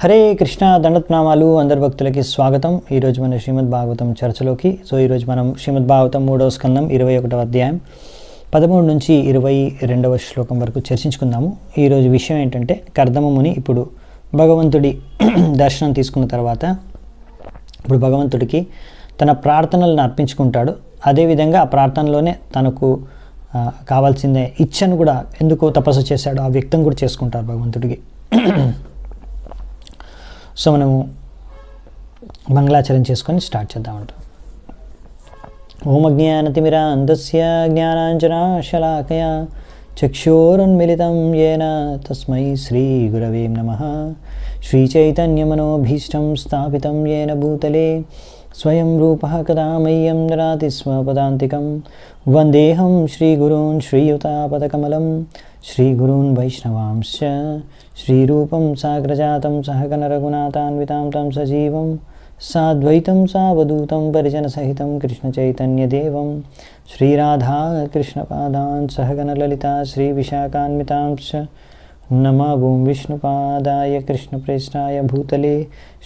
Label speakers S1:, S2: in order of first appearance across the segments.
S1: హరే కృష్ణ దండత్నామాలు అందరి భక్తులకి స్వాగతం. ఈరోజు మన శ్రీమద్ భాగవతం చర్చలోకి. ఈరోజు మనం శ్రీమద్ భాగవతం 3వ స్కందం 21వ అధ్యాయం 13 నుంచి 22వ శ్లోకం వరకు చర్చించుకుందాము. ఈరోజు విషయం ఏంటంటే, కర్దమ ముని ఇప్పుడు భగవంతుడి దర్శనం తీసుకున్న తర్వాత ఇప్పుడు భగవంతుడికి తన ప్రార్థనలను అర్పించుకుంటాడు. అదేవిధంగా ఆ ప్రార్థనలోనే తనకు కావాల్సిన ఇచ్చను కూడా ఎందుకో తపస్సు చేశాడు ఆ వ్యక్తం కూడా చేసుకుంటారు భగవంతుడికి. సో మనము మంగళాచరణ చేసుకొని స్టార్ట్ చేద్దామంట. ఓం అజ్ఞానతిమిరాంధస్య జ్ఞానాంజనాశలాకయా చక్షురున్మిళితం యేన తస్మై శ్రీ గురవే నమః. శ్రీచైతన్యమనోభీష్టం స్థాపితం యేన భూతలే స్వయం రూపః కదా మह्यं దదాతి స్వపదాంతికం. వందేహం శ్రీగురూన్ శ్రీయుతాపదకమలం శ్రీగురూన్ వైష్ణవాంశ్చ శ్రీరూపం సాగ్రజాతం సహగణ రఘునాథాన్వితాం తం సజీవం సాద్వైతం సావధూతం పరిజనసహితం కృష్ణచైతన్యదేవం శ్రీరాధా కృష్ణపాదాన్ సహగణ లలితా శ్రీవిశాఖాన్వితాంశ్చ నమో విష్ణుపాదాయ కృష్ణప్రేష్టాయ భూతలే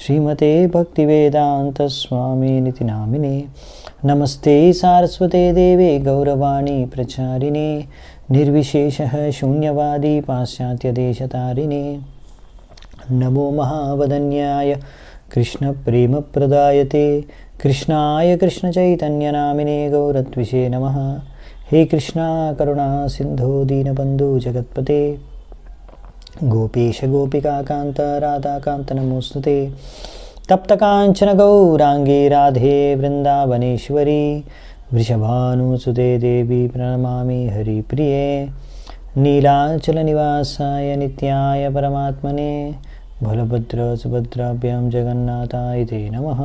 S1: శ్రీమతే భక్తివేదాంతస్వామినితి నామినే. నమస్తే సారస్వతే దేవే గౌరవాణి ప్రచారిణే నిర్విశేషః శూన్యవాది పాశ్చాత్యదేశతారిణే. నమో మహావదన్యాయ కృష్ణప్రేమప్రదాయతే కృష్ణాయ కృష్ణచైతన్యనామినే గౌరత్విషే నమః. హే కృష్ణ కరుణా సింధో దీనబంధు జగత్పతే గోపేశ గోపికాకాంత రాధాకాంత నమోస్తుతే. తప్తకాంచన గౌరాంగే రాధే వృందావనేశ్వరి వృషభానుసుతే దేవి ప్రణమామి హరిప్రియే. నీలాచల నివాసాయ నిత్యాయ పరమాత్మనే బలభద్ర సుభద్రాభ్యాం జగన్నాథాయ తే నమః.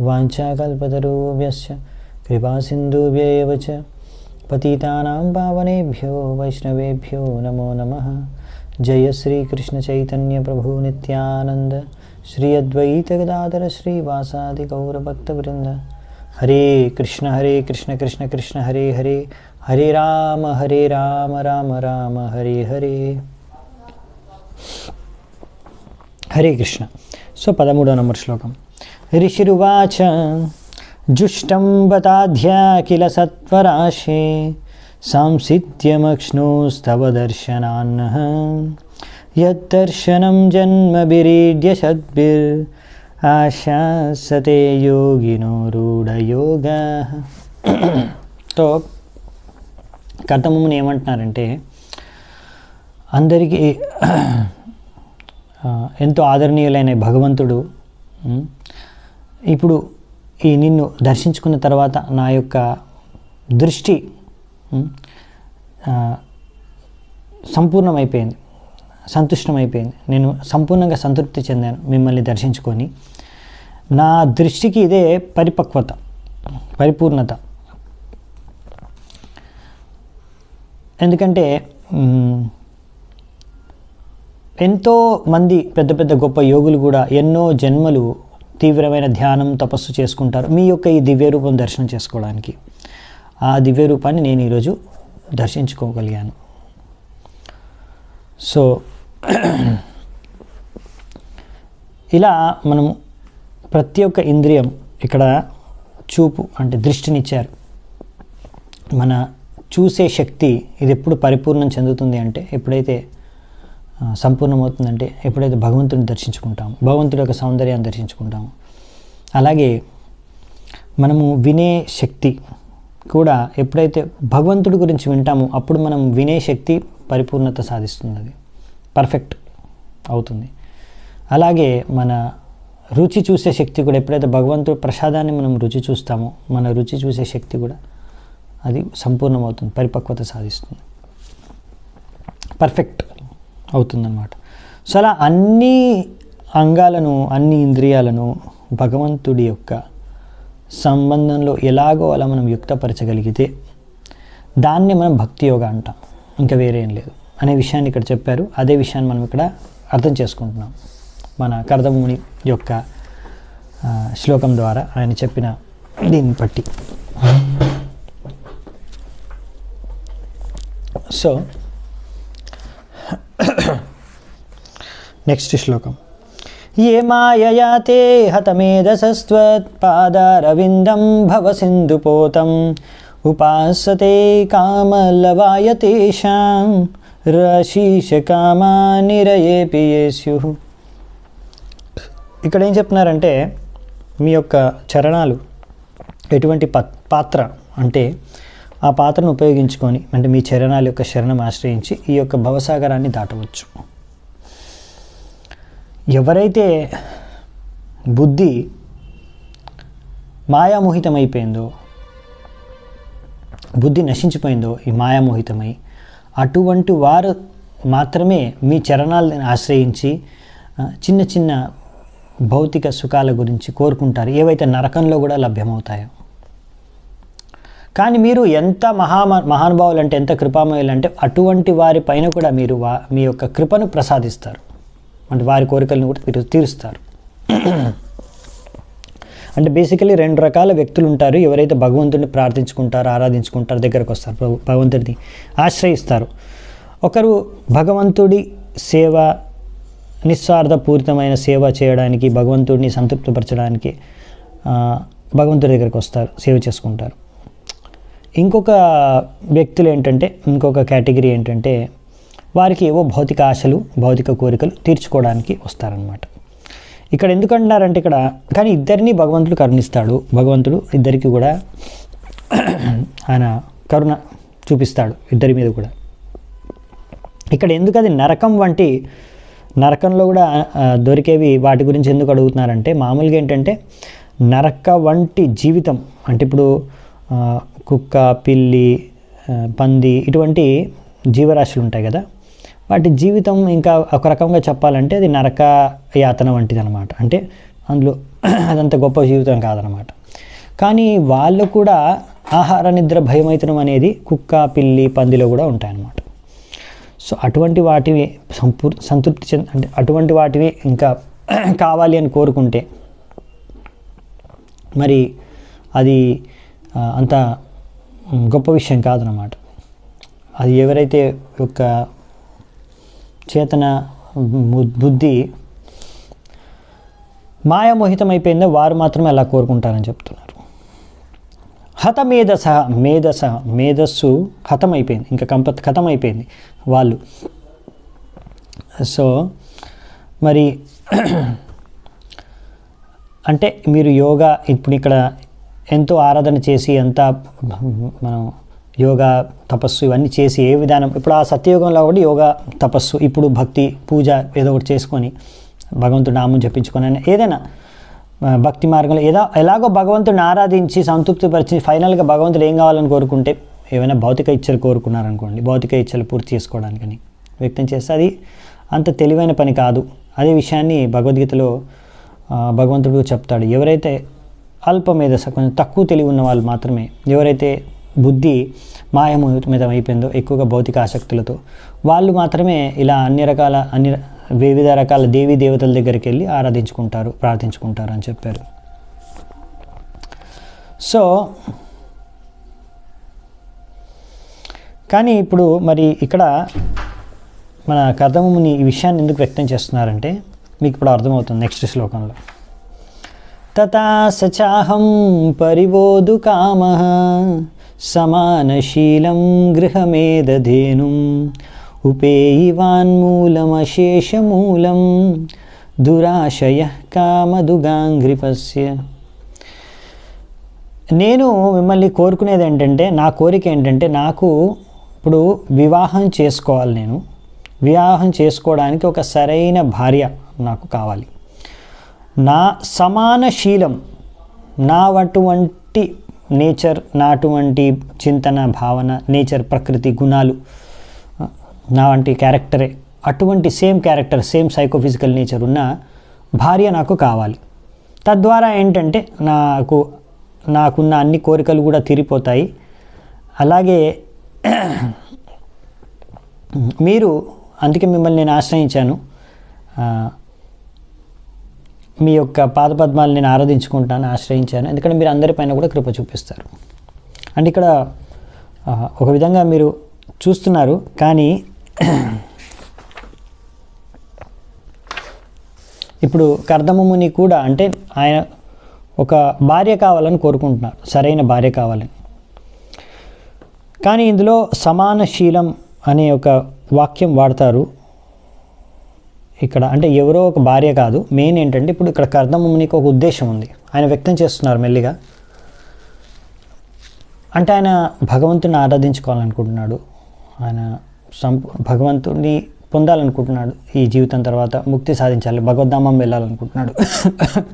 S1: వాంఛాకల్పతరుభ్యశ్చ కృపాసింధుభ్య ఏవ చ పతితానాం పావనేభ్యో వైష్ణవేభ్యో నమో నమః. జయ శ్రీ కృష్ణ చైతన్య ప్రభు నిత్యానంద శ్రీ అద్వైత గదాధర శ్రీవాసాది గౌరభక్తవృంద. హరే కృష్ణ కృష్ణ కృష్ణ హరే హరే హరే రామ రామ రామ హరే హరే. హరే కృష్ణ. సో 13వ నంబర్ శ్లోకం. ఋషిరువాచ జుష్టం బతాధ్యా కిల సత్వరాశే సంసిద్ధ్యమక్ష్ణోస్తవ దర్శనాన్నః యద్దర్శనం జన్మభిరీడ్య సద్భిర్ ఆశాసతే యోగినో రూఢయోగః. సో కర్దమముని ఏమంటున్నారంటే, అందరికీ ఎంతో ఆదరణీయులైన భగవంతుడు ఇప్పుడు ఈ నిన్ను దర్శించుకున్న తర్వాత నా యొక్క దృష్టి సంపూర్ణమైపోయింది, సంతుష్టమైపోయింది. నేను సంపూర్ణంగా సంతృప్తి చెందాను మిమ్మల్ని దర్శించుకొని. నా దృష్టికి ఇదే పరిపక్వత, పరిపూర్ణత. ఎందుకంటే ఎంతో మంది పెద్ద పెద్ద గొప్ప యోగులు కూడా ఎన్నో జన్మలు తీవ్రమైన ధ్యానం తపస్సు చేసుకుంటారు మీ యొక్క ఈ దివ్య రూపం దర్శనం చేసుకోవడానికి. ఆ దివ్య రూపాన్ని నేను ఈరోజు దర్శించుకోగలిగాను. సో ఇలా మనం ప్రతి ఒక్క ఇంద్రియం, ఇక్కడ చూపు అంటే దృష్టినిచ్చారు. మన చూసే శక్తి ఇది ఎప్పుడు పరిపూర్ణం చెందుతుంది అంటే, ఎప్పుడైతే సంపూర్ణమవుతుందంటే ఎప్పుడైతే భగవంతుడిని దర్శించుకుంటాము, భగవంతుడి యొక్క సౌందర్యాన్ని దర్శించుకుంటాము. అలాగే మనము వినే శక్తి కూడా ఎప్పుడైతే భగవంతుడి గురించి వింటామో అప్పుడు మనం వినే శక్తి పరిపూర్ణత సాధిస్తుంది, అది పర్ఫెక్ట్ అవుతుంది. అలాగే మన రుచి చూసే శక్తి కూడా ఎప్పుడైతే భగవంతుడి ప్రసాదాన్ని మనం రుచి చూస్తామో మన రుచి చూసే శక్తి కూడా అది సంపూర్ణమవుతుంది, పరిపక్వత సాధిస్తుంది, పర్ఫెక్ట్ అవుతుందన్నమాట. సో అలా అన్ని అంగాలను, అన్ని ఇంద్రియాలను భగవంతుడి యొక్క సంబంధంలో ఎలాగో అలా మనం యుక్తపరచగలిగితే దాన్ని మనం భక్తి యోగా అంటాం, ఇంకా వేరే ఏం లేదు అనే విషయాన్ని ఇక్కడ చెప్పారు. అదే విషయాన్ని మనం ఇక్కడ అర్థం చేసుకుంటున్నాం మన కర్దముని యొక్క శ్లోకం ద్వారా ఆయన చెప్పిన దీన్ని బట్టి. సో నెక్స్ట్ శ్లోకం. ఏ మాయయా తే హతమేధసస్త్వత్పాదారవిందం భవసింధుపోతం ఉపాసతే కామలవాయ తేషాం రశీషకామా నిరయేపి యేస్యుః. ఇక్కడ ఏం చెప్తున్నారంటే మీ యొక్క చరణాలు ఎటువంటి పాత్ర అంటే ఆ పాత్రను ఉపయోగించుకొని అంటే మీ చరణాల యొక్క శరణం ఆశ్రయించి ఈ యొక్క భవసాగరాన్ని దాటవచ్చు. ఎవరైతే బుద్ధి మాయామోహితమైపోయిందో, బుద్ధి నశించిపోయిందో ఈ మాయామోహితమై, అటువంటి వారు మాత్రమే మీ చరణాలను ఆశ్రయించి చిన్న చిన్న భౌతిక సుఖాల గురించి కోరుకుంటారు, ఏవైతే నరకంలో కూడా లభ్యమవుతాయో. కానీ మీరు ఎంత మహానుభావులు అంటే, ఎంత కృపామయులు అంటే అటువంటి వారి పైన కూడా మీరు మీ యొక్క కృపను ప్రసాదిస్తారు, అంటే వారి కోరికలను కూడా తీరుస్తారు. అంటే బేసికలీ 2 రకాల వ్యక్తులు ఉంటారు. ఎవరైతే భగవంతుడిని ప్రార్థించుకుంటారో, ఆరాధించుకుంటారో, దగ్గరకు వస్తారు, భగవంతుడిని ఆశ్రయిస్తారు. ఒకరు భగవంతుడి సేవ, నిస్వార్థపూరితమైన సేవ చేయడానికి, భగవంతుడిని సంతృప్తిపరచడానికి భగవంతుడి దగ్గరికి వస్తారు, సేవ చేసుకుంటారు. ఇంకొక వ్యక్తులు ఏంటంటే, ఇంకొక కేటగిరీ ఏంటంటే వారికి ఏవో భౌతిక ఆశలు, భౌతిక కోరికలు తీర్చుకోవడానికి వస్తారనమాట. ఇక్కడ ఎందుకంటున్నారంటే ఇక్కడ కానీ ఇద్దరిని భగవంతుడు కరుణిస్తాడు. భగవంతుడు ఇద్దరికి కూడా ఆయన కరుణ చూపిస్తాడు, ఇద్దరి మీద కూడా. ఇక్కడ ఎందుకు అది నరకం వంటి, నరకంలో కూడా దొరికేవి వాటి గురించి ఎందుకు అడుగుతున్నారంటే, మామూలుగా ఏంటంటే నరక వంటి జీవితం అంటే ఇప్పుడు కుక్క, పిల్లి, పంది ఇటువంటి జీవరాశులు ఉంటాయి కదా, వాటి జీవితం ఇంకా ఒక రకంగా చెప్పాలంటే అది నరక యాతన వంటిది అనమాట. అంటే అందులో అదంత గొప్ప జీవితం కాదనమాట. కానీ వాళ్ళు కూడా ఆహార నిద్ర భయమైతనం అనేది కుక్క, పిల్లి, పందిలో కూడా ఉంటాయన్నమాట. సో అటువంటి వాటివి సంతృప్తి అంటే అటువంటి వాటివి ఇంకా కావాలి అని కోరుకుంటే మరి అది అంత గొప్ప విషయం కాదనమాట. అది ఎవరైతే యొక్క చేతన బుద్ధి మాయామోహితమైపోయిందో వారు మాత్రమే అలా కోరుకుంటారని చెప్తున్నారు. మేధస్సు హతమైపోయింది, ఇంకా ఖతమైపోయింది వాళ్ళు. సో మరి అంటే మీరు యోగా ఇప్పుడు ఇక్కడ ఎంతో ఆరాధన చేసి, ఎంత మనం యోగా, తపస్సు ఇవన్నీ చేసి ఏ విధానం, ఇప్పుడు ఆ సత్యయోగంలో కూడా యోగా, తపస్సు, ఇప్పుడు భక్తి, పూజ ఏదో ఒకటి చేసుకొని భగవంతుడి నామం జపించుకొని ఏదైనా భక్తి మార్గంలో ఎలాగో భగవంతుడిని ఆరాధించి సంతృప్తిపరిచి ఫైనల్గా భగవంతుడు ఏం కావాలని కోరుకుంటే, ఏమైనా భౌతిక ఇచ్చలు కోరుకున్నారనుకోండి, భౌతిక ఇచ్చలు పూర్తి చేసుకోవడానికని వ్యక్తం చేస్తే అది అంత తెలివైన పని కాదు. అదే విషయాన్ని భగవద్గీతలో భగవంతుడు చెప్తాడు. ఎవరైతే అల్పమేధస, కొంచెం తక్కువ తెలివి ఉన్న వాళ్ళు మాత్రమే, ఎవరైతే బుద్ధి మాయామోహితం అయిపోయిందో ఎక్కువగా భౌతిక ఆసక్తులతో, వాళ్ళు మాత్రమే ఇలా వివిధ రకాల దేవీ దేవతల దగ్గరికి వెళ్ళి ఆరాధించుకుంటారు, ప్రార్థించుకుంటారు అని చెప్పారు. సో కానీ ఇప్పుడు మరి ఇక్కడ మన కర్దముని ఈ విషయాన్ని ఎందుకు వ్యక్తం చేస్తున్నారంటే మీకు ఇప్పుడు అర్థమవుతుంది నెక్స్ట్ శ్లోకంలో. తథా సచాహం పరివోదు కామః సమానశీలం గృహమేదధేనుం ఉపేయివాన్మూలమశేషమూలం దురాశయః కామదుగాంఘ్రిపస్య. నేను మిమ్మల్ని కోరుకునేది ఏంటంటే, నా కోరిక ఏంటంటే, నాకు ఇప్పుడు వివాహం చేసుకోవాలి. నేను వివాహం చేసుకోవడానికి ఒక సరైన భార్య నాకు కావాలి. నా సమాన శీలం, నా అటువంటి నేచర్, నా అటువంటి చింతన, భావన, నేచర్, ప్రకృతి, గుణాలు, నా వంటి క్యారెక్టరే, అటువంటి same character, same psychophysical nature ఉన్న భార్య నాకు కావాలి. తద్వారా ఏంటంటే నాకున్న అన్ని కోరికలు కూడా తీరిపోతాయి. అలాగే మీరు, అందుకే మిమ్మల్ని నేను ఆశ్రయించాను, మీ యొక్క పాదపద్మాలు నేను ఆరాధించుకుంటాను, ఆశ్రయించాను, ఎందుకంటే మీరు అందరిపైన కూడా కృప చూపిస్తారు. అంటే ఇక్కడ ఒక విధంగా మీరు చూస్తున్నారు, కానీ ఇప్పుడు కర్దమముని కూడా అంటే ఆయన ఒక భార్య కావాలని కోరుకుంటున్నారు, సరైన భార్య కావాలని. కానీ ఇందులో సమానశీలం అనే ఒక వాక్యం వాడతారు ఇక్కడ. అంటే ఎవరో ఒక భార్య కాదు, మెయిన్ ఏంటంటే ఇప్పుడు ఇక్కడ కర్దమమునికి ఒక ఉద్దేశం ఉంది, ఆయన వ్యక్తం చేస్తున్నారు మెల్లిగా. అంటే ఆయన భగవంతుని ఆరాధించుకోవాలనుకుంటున్నాడు, ఆయన భగవంతుడిని పొందాలనుకుంటున్నాడు, ఈ జీవితం తర్వాత ముక్తి సాధించాలి, భగవద్ధామం వెళ్ళాలనుకుంటున్నాడు.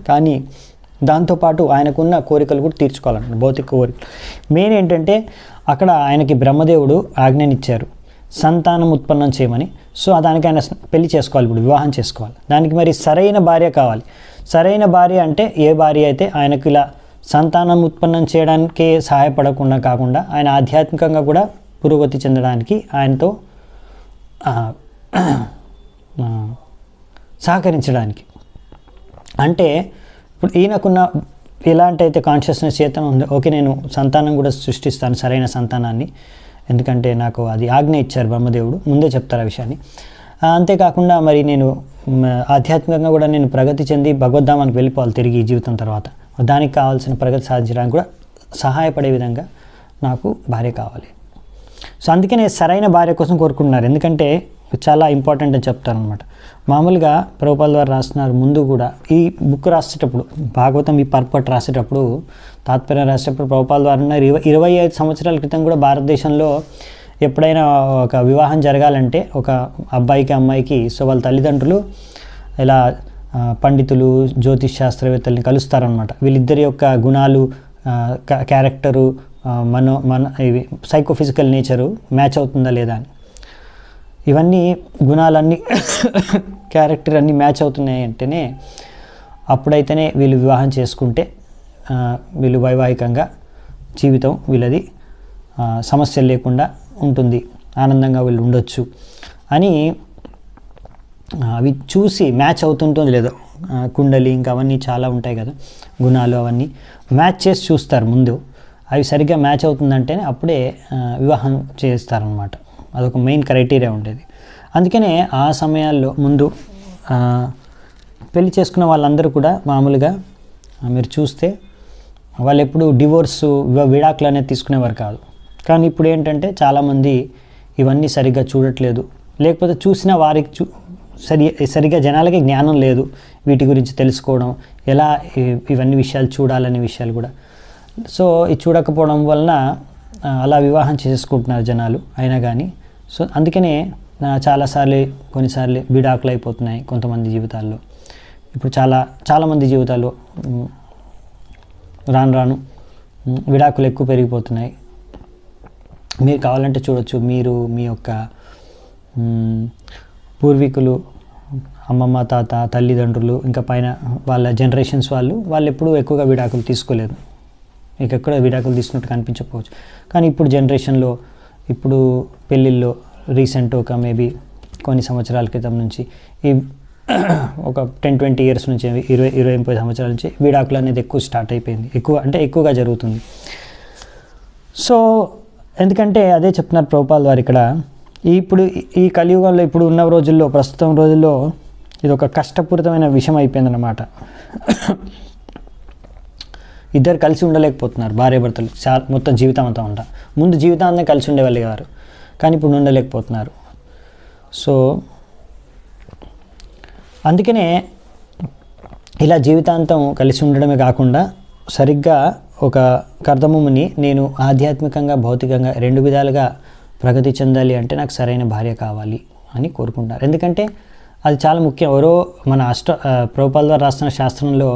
S1: కానీ దాంతోపాటు ఆయనకున్న కోరికలు కూడా తీర్చుకోవాలన్నమాట, భౌతిక కోరికలు. మెయిన్ ఏంటంటే అక్కడ ఆయనకి బ్రహ్మదేవుడు ఆజ్ఞనిచ్చారు సంతానం ఉత్పన్నం చేయమని. సో దానికి ఆయన పెళ్లి చేసుకోవాలి, ఇప్పుడు వివాహం చేసుకోవాలి. దానికి మరి సరైన భార్య కావాలి. సరైన భార్య అంటే ఏ భార్య అయితే ఆయనకు ఇలా సంతానం ఉత్పన్నం చేయడానికే సహాయపడకుండా కాకుండా ఆయన ఆధ్యాత్మికంగా కూడా పురోగతి చెందడానికి ఆయనతో సహకరించడానికి. అంటే ఇప్పుడు ఈయనకున్న ఎలాంటి అయితే కాన్షియస్నెస్ చేతన ఉందో, ఓకే నేను సంతానం కూడా సృష్టిస్తాను, సరైన సంతానాన్ని, ఎందుకంటే నాకు అది ఆజ్ఞ ఇచ్చారు బ్రహ్మదేవుడు, ముందే చెప్తారు ఆ విషయాన్ని. అంతేకాకుండా మరి నేను ఆధ్యాత్మికంగా కూడా నేను ప్రగతి చెంది భగవద్ధామానికి వెళ్ళిపోవాలి తిరిగి ఈ జీవితం తర్వాత, దానికి కావాల్సిన ప్రగతి సాధించడానికి కూడా సహాయపడే విధంగా నాకు భార్య కావాలి. సో అందుకనే సరైన భార్య కోసం కోరుకుంటున్నారు, ఎందుకంటే చాలా ఇంపార్టెంట్ అని చెప్తారనమాట. మామూలుగా ప్రభుపాల ద్వారా రాస్తున్నారు, ముందు కూడా ఈ బుక్ రాసేటప్పుడు, భాగవతం ఈ పర్పట్ రాసేటప్పుడు, తాత్పర్యం రాసేటప్పుడు ప్రభుపాల ద్వారా 25 సంవత్సరాల క్రితం కూడా భారతదేశంలో ఎప్పుడైనా ఒక వివాహం జరగాలంటే ఒక అబ్బాయికి అమ్మాయికి, సో వాళ్ళ తల్లిదండ్రులు ఇలా పండితులు జ్యోతిష్ శాస్త్రవేత్తల్ని కలుస్తారనమాట. వీళ్ళిద్దరి యొక్క గుణాలు, క్యారెక్టరు, ఇవి సైకోఫిజికల్ నేచరు మ్యాచ్ అవుతుందా లేదా అని, ఇవన్నీ గుణాలన్నీ క్యారెక్టర్ అన్నీ మ్యాచ్ అవుతున్నాయి అంటేనే అప్పుడైతేనే వీళ్ళు వివాహం చేసుకుంటే వీళ్ళు వైవాహికంగా జీవితం వీళ్ళది సమస్యలు లేకుండా ఉంటుంది, ఆనందంగా వీళ్ళు ఉండొచ్చు అని అవి చూసి మ్యాచ్ అవుతుంటుందో లేదో, కుండలి ఇంకా అవన్నీ చాలా ఉంటాయి కదా గుణాలు, అవన్నీ మ్యాచ్ చేసి చూస్తారు ముందు. అవి సరిగ్గా మ్యాచ్ అవుతుందంటేనే అప్పుడే వివాహం చేస్తారనమాట. అదొక మెయిన్ క్రైటీరియా ఉండేది. అందుకనే ఆ సమయాల్లో ముందు పెళ్లి చేసుకున్న వాళ్ళందరూ కూడా మామూలుగా మీరు చూస్తే వాళ్ళు ఎప్పుడు డివోర్సు విడాకులు అనేది తీసుకునేవారు కాదు. కానీ ఇప్పుడు ఏంటంటే చాలామంది ఇవన్నీ సరిగ్గా చూడట్లేదు, లేకపోతే చూసిన వారికి సరిగ్గా జనాలకి జ్ఞానం లేదు వీటి గురించి తెలుసుకోవడం, ఎలా ఇవన్నీ విషయాలు చూడాలనే విషయాలు కూడా. సో ఇది చూడకపోవడం వలన అలా వివాహం చేసుకుంటున్నారు జనాలు అయినా కానీ. సో అందుకనే కొన్నిసార్లు విడాకులు అయిపోతున్నాయి కొంతమంది జీవితాల్లో. ఇప్పుడు చాలామంది జీవితాల్లో రాను విడాకులు ఎక్కువ పెరిగిపోతున్నాయి. మీరు కావాలంటే చూడొచ్చు, మీరు మీ యొక్క పూర్వీకులు, అమ్మమ్మ తాత తల్లిదండ్రులు ఇంకా పైన వాళ్ళ జనరేషన్స్ వాళ్ళు ఎప్పుడూ ఎక్కువగా విడాకులు తీసుకోలేదు, మీకు ఎక్కడ విడాకులు తీసుకున్నట్టు కనిపించకపోవచ్చు. కానీ ఇప్పుడు జనరేషన్లో ఇప్పుడు పెళ్ళిళ్ళు రీసెంట్ ఒక మేబీ కొన్ని సంవత్సరాల క్రితం నుంచి ఈ ఒక 10-20 ఇయర్స్ నుంచి 20-30 సంవత్సరాల నుంచి విడాకులు అనేది ఎక్కువ స్టార్ట్ అయిపోయింది, ఎక్కువగా జరుగుతుంది. సో ఎందుకంటే అదే చెప్తున్నారు ప్రభుపాల్ వారు ఇక్కడ, ఇప్పుడు ఈ కలియుగంలో ఇప్పుడు ఉన్న రోజుల్లో, ప్రస్తుతం రోజుల్లో ఇది ఒక కష్టపూరితమైన విషయం అయిపోయిందన్నమాట. ఇద్దరు కలిసి ఉండలేకపోతున్నారు, భార్యాభర్తలు మొత్తం జీవితం అంతా ఉంటా. ముందు జీవితాంతం కలిసి ఉండేవాళ్ళు గారు, కానీ ఇప్పుడు ఉండలేకపోతున్నారు. సో అందుకనే ఇలా జీవితాంతం కలిసి ఉండడమే కాకుండా సరిగ్గా ఒక కర్దమముని నేను ఆధ్యాత్మికంగా భౌతికంగా 2 విధాలుగా ప్రగతి చెందాలి అంటే నాకు సరైన భార్య కావాలి అని కోరుకుంటారు. ఎందుకంటే అది చాలా ముఖ్యం. ఎవరో మన ప్రభుపాల్ ద్వారా రాస్తున్న శాస్త్రంలో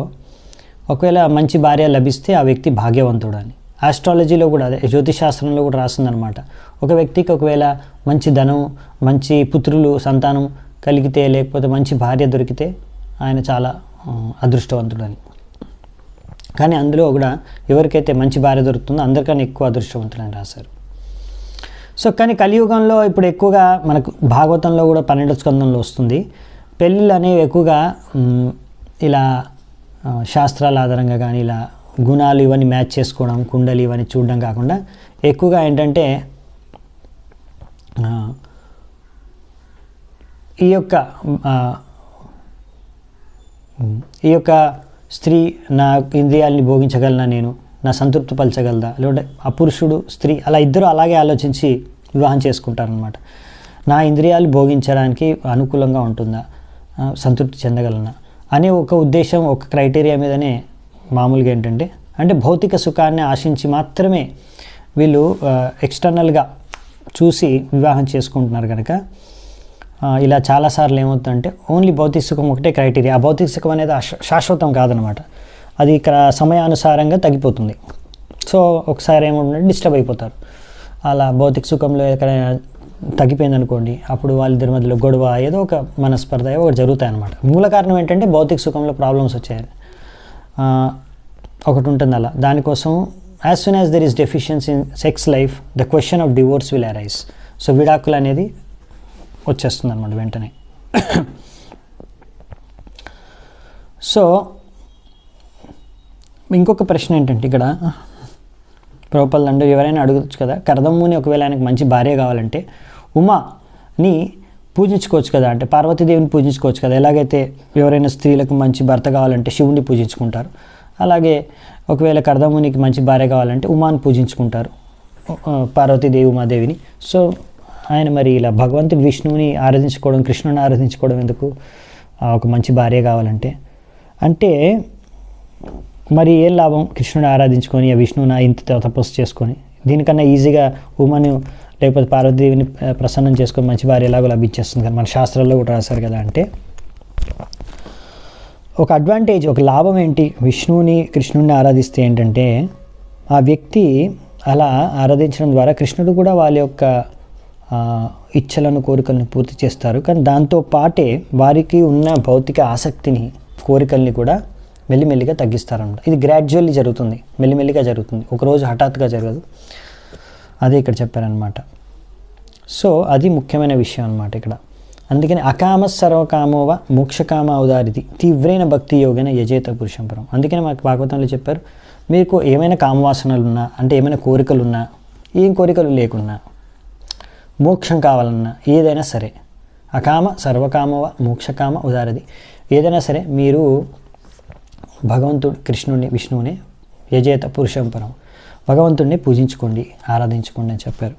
S1: ఒకవేళ మంచి భార్య లభిస్తే ఆ వ్యక్తి భాగ్యవంతుడు అని. ఆస్ట్రాలజీలో కూడా అదే, జ్యోతిష్ శాస్త్రంలో కూడా రాస్తుందన్నమాట. ఒక వ్యక్తికి ఒకవేళ మంచి ధనం, మంచి పుత్రులు, సంతానం కలిగితే, లేకపోతే మంచి భార్య దొరికితే ఆయన చాలా అదృష్టవంతుడు అని. కానీ అందులో కూడా ఎవరికైతే మంచి భార్య దొరుకుతుందో అందరికన్నా ఎక్కువ అదృష్టవంతుడు అని రాశారు. సో కానీ కలియుగంలో ఇప్పుడు ఎక్కువగా మనకు భాగవతంలో కూడా 12వ స్కందంలో వస్తుంది, పెళ్ళిళ్ళు అనేవి ఎక్కువగా ఇలా శాస్త్రాల ఆధారంగా కానీ ఇలా గుణాలు ఇవన్నీ మ్యాచ్ చేసుకోవడం, కుండలి ఇవన్నీ చూడడం కాకుండా ఎక్కువగా ఏంటంటే ఈ యొక్క ఈ యొక్క స్త్రీ నా ఇంద్రియాలని భోగించగలనా, నేను నా సంతృప్తి పరచగలదా, లేదంటే ఆ పురుషుడు స్త్రీ అలా ఇద్దరు అలాగే ఆలోచించి వివాహం చేసుకుంటారనమాట. నా ఇంద్రియాలు భోగించడానికి అనుకూలంగా ఉంటుందా, సంతృప్తి చెందగలనా అనే ఒక ఉద్దేశం, ఒక క్రైటీరియా మీదనే మామూలుగా ఏంటంటే అంటే భౌతిక సుఖాన్ని ఆశించి మాత్రమే వీళ్ళు ఎక్స్టర్నల్గా చూసి వివాహం చేసుకుంటున్నారు కనుక ఇలా చాలాసార్లు ఏమవుతుందంటే ఓన్లీ భౌతిక సుఖం ఒకటే క్రైటీరియా. ఆ భౌతిక సుఖం అనేది శాశ్వతం కాదనమాట, అది ఇక్కడ సమయానుసారంగా తగ్గిపోతుంది. సో ఒకసారి ఏముంటుందంటే డిస్టర్బ్ అయిపోతారు. అలా భౌతిక సుఖంలో ఎక్కడైనా తగ్గిపోయింది అనుకోండి, అప్పుడు వాళ్ళిద్దరి మధ్యలో గొడవ, ఏదో ఒక మనస్పర్ధ ఏదో ఒకటి జరుగుతాయి అన్నమాట. మూల కారణం ఏంటంటే భౌతిక సుఖంలో ప్రాబ్లమ్స్ వచ్చాయి ఒకటి ఉంటుంది. అలా దానికోసం as soon as there is deficiency in sex life the question of divorce will arise. So విడాకులు అనేది వచ్చేస్తుంది అన్నమాట వెంటనే. సో ఇంకొక ప్రశ్న ఏంటంటే ఇక్కడ ప్రభుపాదులు ఎవరైనా అడగచ్చు కదా, కర్దమ్ముని ఒకవేళ ఆయనకు మంచి భార్య కావాలంటే ఉమాని పూజించుకోవచ్చు కదా, అంటే పార్వతీదేవిని పూజించుకోవచ్చు కదా. ఎలాగైతే ఎవరైనా స్త్రీలకు మంచి భర్త కావాలంటే శివుని పూజించుకుంటారు, అలాగే ఒకవేళ కర్దమునికి మంచి భార్య కావాలంటే ఉమాని పూజించుకుంటారు, పార్వతీదేవి ఉమాదేవిని. సో ఆయన మరి ఇలా భగవంతుడు విష్ణువుని ఆరాధించుకోవడం, కృష్ణుని ఆరాధించుకోవడం ఎందుకు, ఒక మంచి భార్య కావాలంటే? అంటే మరి ఏం లాభం కృష్ణుని ఆరాధించుకొని ఆ విష్ణువుని ఇంత తపస్సు చేసుకొని, దీనికన్నా ఈజీగా ఉమాను లేకపోతే పార్వతీదేవిని ప్రసన్నం చేసుకొని మంచి భార్య ఎలాగో లభించేస్తుంది కదా, మన శాస్త్రాల్లో కూడా రాశారు కదా. అంటే ఒక అడ్వాంటేజ్, ఒక లాభం ఏంటి విష్ణువుని కృష్ణుడిని ఆరాధిస్తే ఏంటంటే, ఆ వ్యక్తి అలా ఆరాధించడం ద్వారా కృష్ణుడు కూడా వాళ్ళ యొక్క ఇచ్చలను కోరికలను పూర్తి చేస్తారు. కానీ దాంతో పాటే వారికి ఉన్న భౌతిక ఆసక్తిని కోరికల్ని కూడా మెల్లిమెల్లిగా తగ్గిస్తారన్నమాట. ఇది గ్రాడ్యువల్లీ జరుగుతుంది, మెల్లిమెల్లిగా జరుగుతుంది, ఒకరోజు హఠాత్తుగా జరగదు. అదే ఇక్కడ చెప్పారనమాట. సో అది ముఖ్యమైన విషయం అన్నమాట ఇక్కడ. అందుకని అకామ సర్వకామోవ మోక్షకామ ఉదారిది తీవ్రైన భక్తి యోగైన యజేత పురుషం పరం. అందుకని మాకు భాగవతంలో చెప్పారు, మీకు ఏమైనా కామవాసనలు ఉన్నా, అంటే ఏమైనా కోరికలు ఉన్నా, ఏం కోరికలు లేకున్నా, మోక్షం కావాలన్నా ఏదైనా సరే, అకామ సర్వకామవ మోక్షకామ ఉదారది, ఏదైనా సరే మీరు భగవంతుడు కృష్ణుడిని విష్ణువుని యజేత పురుషం పరం, భగవంతుడిని పూజించుకోండి, ఆరాధించుకోండి అని చెప్పారు.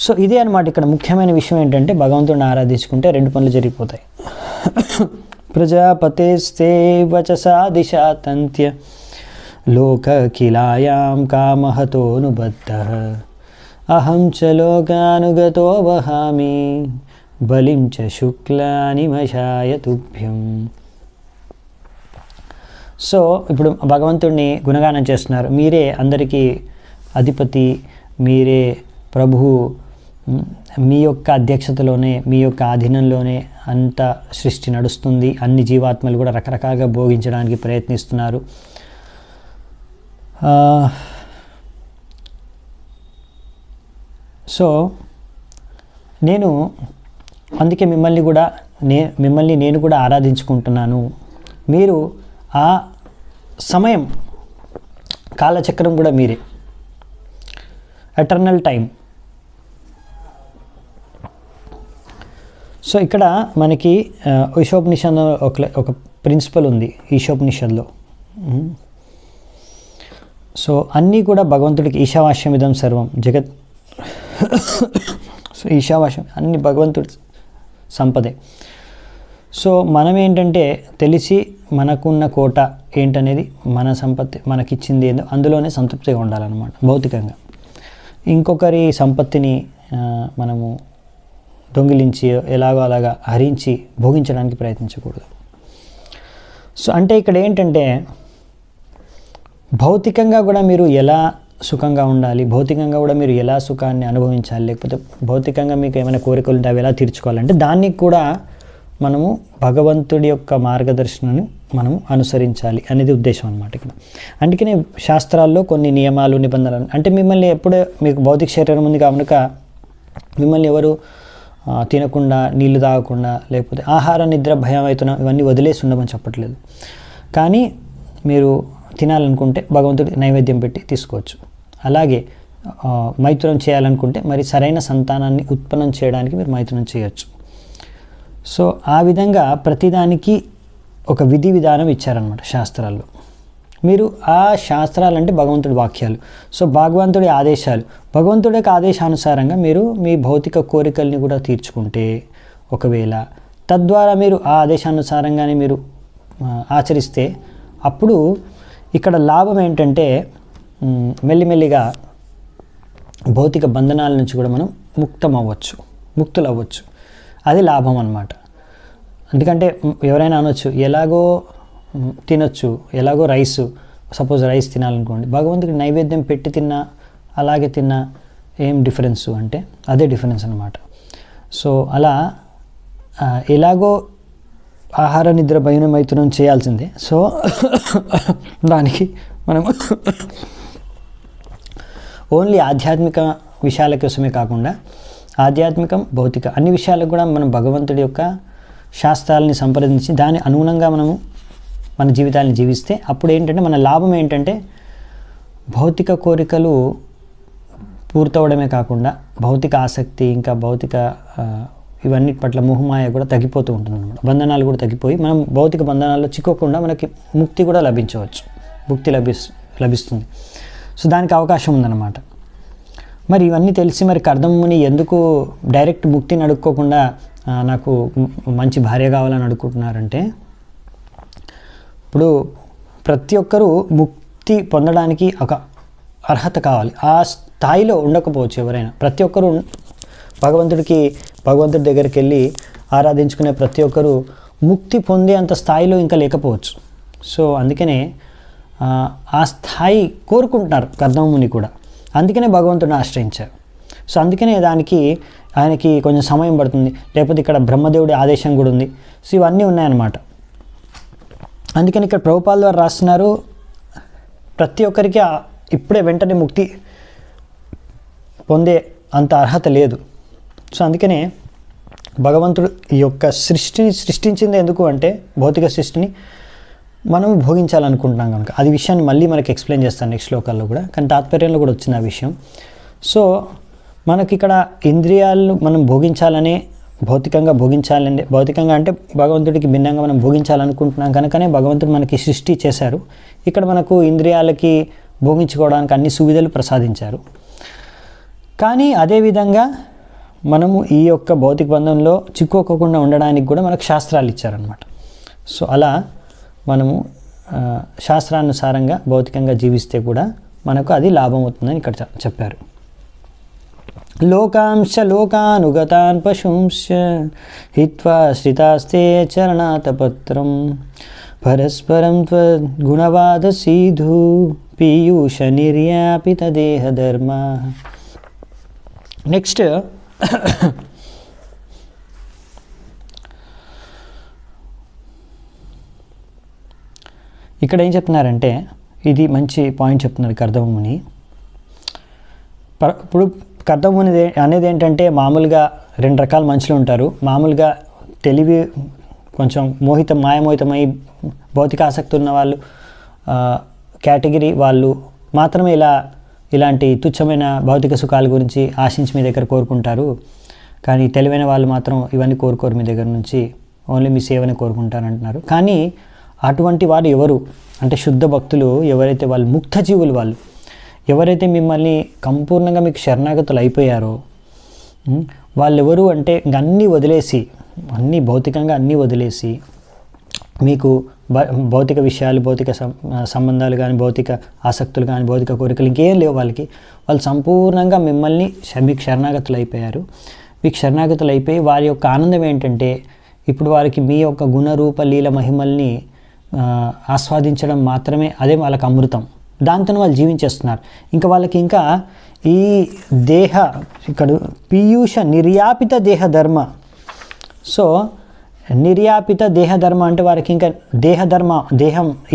S1: సో ఇదే అనమాట ఇక్కడ ముఖ్యమైన విషయం ఏంటంటే, భగవంతుడిని ఆరాధించుకుంటే రెండు పనులు జరిగిపోతాయి. ప్రజాపతేస్తే వచసా దిశా తంత్య లోక కిలాయాం కామహతోనుబద్ధ అహం చ లోకానుగతో వహామి బలిం చ శుక్లానిమశాయ తుభ్యం. సో ఇప్పుడు భగవంతుడిని గుణగానం చేస్తున్నారు, మీరే అందరికీ అధిపతి, మీరే ప్రభువు, మీ యొక్క అధ్యక్షతలోనే మీ యొక్క ఆధీనంలోనే అంత సృష్టి నడుస్తుంది, అన్ని జీవాత్మలు కూడా రకరకాలుగా భోగించడానికి ప్రయత్నిస్తున్నారు. సో అందుకే మిమ్మల్ని నేను కూడా ఆరాధించుకుంటున్నాను. మీరు ఆ సమయం కాలచక్రం కూడా మీరే, ఎటర్నల్ టైం. సో ఇక్కడ మనకి ఈశోపనిషత్తులో ఒక ప్రిన్సిపల్ ఉంది. ఈశోపనిషత్తులో సో అన్నీ కూడా భగవంతుడికి ఈశావాస్యమిదం సర్వం జగత్. సో ఈశావాస్యం అన్ని భగవంతుడి సంపదే. సో మనం ఏంటంటే తెలిసి మనకున్న కోట ఏంటనేది, మన సంపత్తి మనకిచ్చింది ఏందో అందులోనే సంతృప్తిగా ఉండాలన్నమాట భౌతికంగా. ఇంకొకరి సంపత్తిని మనము దొంగిలించి ఎలాగో అలాగా హరించి భోగించడానికి ప్రయత్నించకూడదు. సో అంటే ఇక్కడ ఏంటంటే భౌతికంగా కూడా మీరు ఎలా సుఖంగా ఉండాలి, భౌతికంగా కూడా మీరు ఎలా సుఖాన్ని అనుభవించాలి, లేకపోతే భౌతికంగా మీకు ఏమైనా కోరికలు ఉంటే అవి ఎలా తీర్చుకోవాలంటే దానికి కూడా మనము భగవంతుడి యొక్క మార్గదర్శనాన్ని మనము అనుసరించాలి అనేది ఉద్దేశం అన్నమాట ఇక్కడ. అందుకనే శాస్త్రాల్లో కొన్ని నియమాలు నిబంధనలు, అంటే మిమ్మల్ని ఎప్పుడే మీకు భౌతిక శరీరం ఉంది కనుక మిమ్మల్ని ఎవరు తినకుండా, నీళ్లు తాగకుండా, లేకపోతే ఆహార నిద్ర భయం అవుతున్నా ఇవన్నీ వదిలేసి ఉండమని చెప్పట్లేదు. కానీ మీరు తినాలనుకుంటే భగవంతుడి నైవేద్యం పెట్టి తీసుకోవచ్చు. అలాగే మైథునం చేయాలనుకుంటే మరి సరైన సంతానాన్ని ఉత్పన్నం చేయడానికి మీరు మైథునం చేయొచ్చు. సో ఆ విధంగా ప్రతిదానికి ఒక విధి విధానం ఇచ్చారనమాట శాస్త్రాల్లో. మీరు ఆ శాస్త్రాలు అంటే భగవంతుడి వాక్యాలు, సో భగవంతుడి ఆదేశాలు, భగవంతుడి యొక్క ఆదేశానుసారంగా మీరు మీ భౌతిక కోరికల్ని కూడా తీర్చుకుంటే, ఒకవేళ తద్వారా మీరు ఆ ఆదేశానుసారంగానే మీరు ఆచరిస్తే, అప్పుడు ఇక్కడ లాభం ఏంటంటే మెల్లిమెల్లిగా భౌతిక బంధనాల నుంచి కూడా మనం ముక్తులు అవ్వచ్చు. అది లాభం అన్నమాట. ఎందుకంటే ఎవరైనా అనొచ్చు, ఎలాగో తినొచ్చు, ఎలాగో సపోజ్ రైస్ తినాలనుకోండి, భగవంతుడికి నైవేద్యం పెట్టి తిన్నా అలాగే తిన్నా ఏం డిఫరెన్సు అంటే అదే డిఫరెన్స్ అన్నమాట. సో అలా ఎలాగో ఆహార నిద్ర భయమైతునం చేయాల్సిందే. సో దానికి మనం ఓన్లీ ఆధ్యాత్మిక విషయాల కోసమే కాకుండా ఆధ్యాత్మికం, భౌతిక అన్ని విషయాలకు కూడా మనం భగవంతుడి యొక్క శాస్త్రాలని సంప్రదించి దాని అనుగుణంగా మనము మన జీవితాన్ని జీవిస్తే, అప్పుడు ఏంటంటే మన లాభం ఏంటంటే భౌతిక కోరికలు పూర్తవడమే కాకుండా భౌతిక ఆసక్తి, ఇంకా భౌతిక ఇవన్నిటి పట్ల మోహమాయ కూడా తగ్గిపోతూ ఉంటుంది అన్నమాట. బంధనాలు కూడా తగ్గిపోయి మనం భౌతిక బంధనాల్లో చిక్కకుండా మనకి ముక్తి కూడా లభించవచ్చు, ముక్తి లభిస్తుంది. సో దానికి అవకాశం ఉందన్నమాట. మరి ఇవన్నీ తెలిసి మరి కర్దముని ఎందుకు డైరెక్ట్ ముక్తిని అడుక్కోకుండా నాకు మంచి భార్య కావాలని అడుగుతున్నారంటే, ఇప్పుడు ప్రతి ఒక్కరూ ముక్తి పొందడానికి ఒక అర్హత కావాలి. ఆ స్థాయిలో ఉండకపోవచ్చు ఎవరైనా. ప్రతి ఒక్కరూ భగవంతుడి దగ్గరికి వెళ్ళి ఆరాధించుకునే ప్రతి ఒక్కరూ ముక్తి పొందే అంత స్థాయిలో ఇంకా లేకపోవచ్చు. సో అందుకనే ఆ స్థాయి కోరుకుంటున్నారు కర్దముని కూడా. అందుకనే భగవంతుడిని ఆశ్రయించారు. సో అందుకనే ఆయనకి కొంచెం సమయం పడుతుంది. లేకపోతే ఇక్కడ బ్రహ్మదేవుడి ఆదేశం కూడా ఉంది. సో ఇవన్నీ ఉన్నాయన్నమాట. అందుకని ఇక్కడ ప్రభుపాల ద్వారా రాస్తున్నారు, ప్రతి ఒక్కరికి ఇప్పుడే వెంటనే ముక్తి పొందే అంత అర్హత లేదు. సో అందుకనే భగవంతుడు ఈ యొక్క సృష్టిని సృష్టించింది ఎందుకు అంటే, భౌతిక సృష్టిని మనం భోగించాలనుకుంటున్నాం కనుక. అది విషయాన్ని మళ్ళీ మనకి ఎక్స్ప్లెయిన్ చేస్తాను నెక్స్ట్ శ్లోకాల్లో కూడా, కానీ తాత్పర్యంలో కూడా వచ్చింది ఆ విషయం. సో మనకి ఇక్కడ ఇంద్రియాలను మనం భోగించాలనే, భౌతికంగా అంటే భగవంతుడికి భిన్నంగా మనం భోగించాలనుకుంటున్నాం కనుకనే భగవంతుడు మనకి సృష్టి చేశారు. ఇక్కడ మనకు ఇంద్రియాలకి భోగించుకోవడానికి అన్ని సువిధలు ప్రసాదించారు. కానీ అదేవిధంగా మనము ఈ యొక్క భౌతిక బంధంలో చిక్కుకోకుండా ఉండడానికి కూడా మనకు శాస్త్రాలు ఇచ్చారనమాట. సో అలా మనము శాస్త్రానుసారంగా భౌతికంగా జీవిస్తే కూడా మనకు అది లాభం అవుతుందని ఇక్కడ చెప్పారు. లోకాంశ లోకానుగతాన్ పశుంశ హిత్వా శ్రితాస్తే చరణాతపత్రం పరస్పరం త్వద్గుణవాద సీధు పీయూష నిర్యాపిత దేహధర్మ. నెక్స్ట్ ఇక్కడ ఏం చెప్తున్నారంటే, ఇది మంచి పాయింట్ చెప్తున్నారు కర్దముని. ఇప్పుడు కర్దముని అనేది ఏంటంటే, మామూలుగా రెండు రకాల మనుషులు ఉంటారు. మామూలుగా తెలివి కొంచెం మాయమోహితమై భౌతిక ఆసక్తి ఉన్న వాళ్ళు కేటగిరీ వాళ్ళు మాత్రమే ఇలాంటి తుచ్చమైన భౌతిక సుఖాల గురించి ఆశించి మీ దగ్గర కోరుకుంటారు. కానీ తెలివైన వాళ్ళు మాత్రం ఇవన్నీ కోరుకోరు మీ దగ్గర నుంచి, ఓన్లీ మీ సేవని కోరుకుంటారు అంటున్నారు. కానీ అటువంటి వారు ఎవరు అంటే, శుద్ధ భక్తులు ఎవరైతే, వాళ్ళు ముక్త జీవులు, వాళ్ళు ఎవరైతే మిమ్మల్ని సంపూర్ణంగా మీకు శరణాగతులు అయిపోయారో వాళ్ళు ఎవరు అంటే, అన్నీ వదిలేసి, భౌతికంగా అన్నీ వదిలేసి, మీకు భౌతిక విషయాలు, భౌతిక సంబంధాలు కానీ, భౌతిక ఆసక్తులు కానీ, భౌతిక కోరికలు ఇంకేం లేవు వాళ్ళకి. వాళ్ళు సంపూర్ణంగా మీకు శరణాగతులు అయిపోయారు. మీకు శరణాగతులు అయిపోయి వారి యొక్క ఆనందం ఏంటంటే, ఇప్పుడు వారికి మీ యొక్క గుణరూప లీల మహిమల్ని ఆస్వాదించడం మాత్రమే, అదే వాళ్ళకి అమృతం. దాంతో వాళ్ళు జీవించేస్తున్నారు. ఇంకా వాళ్ళకి ఇంకా ఈ ఇక్కడ పీయూష నిర్యాపిత దేహధర్మ. సో నిర్యాపిత దేహధర్మ అంటే వారికి ఇంకా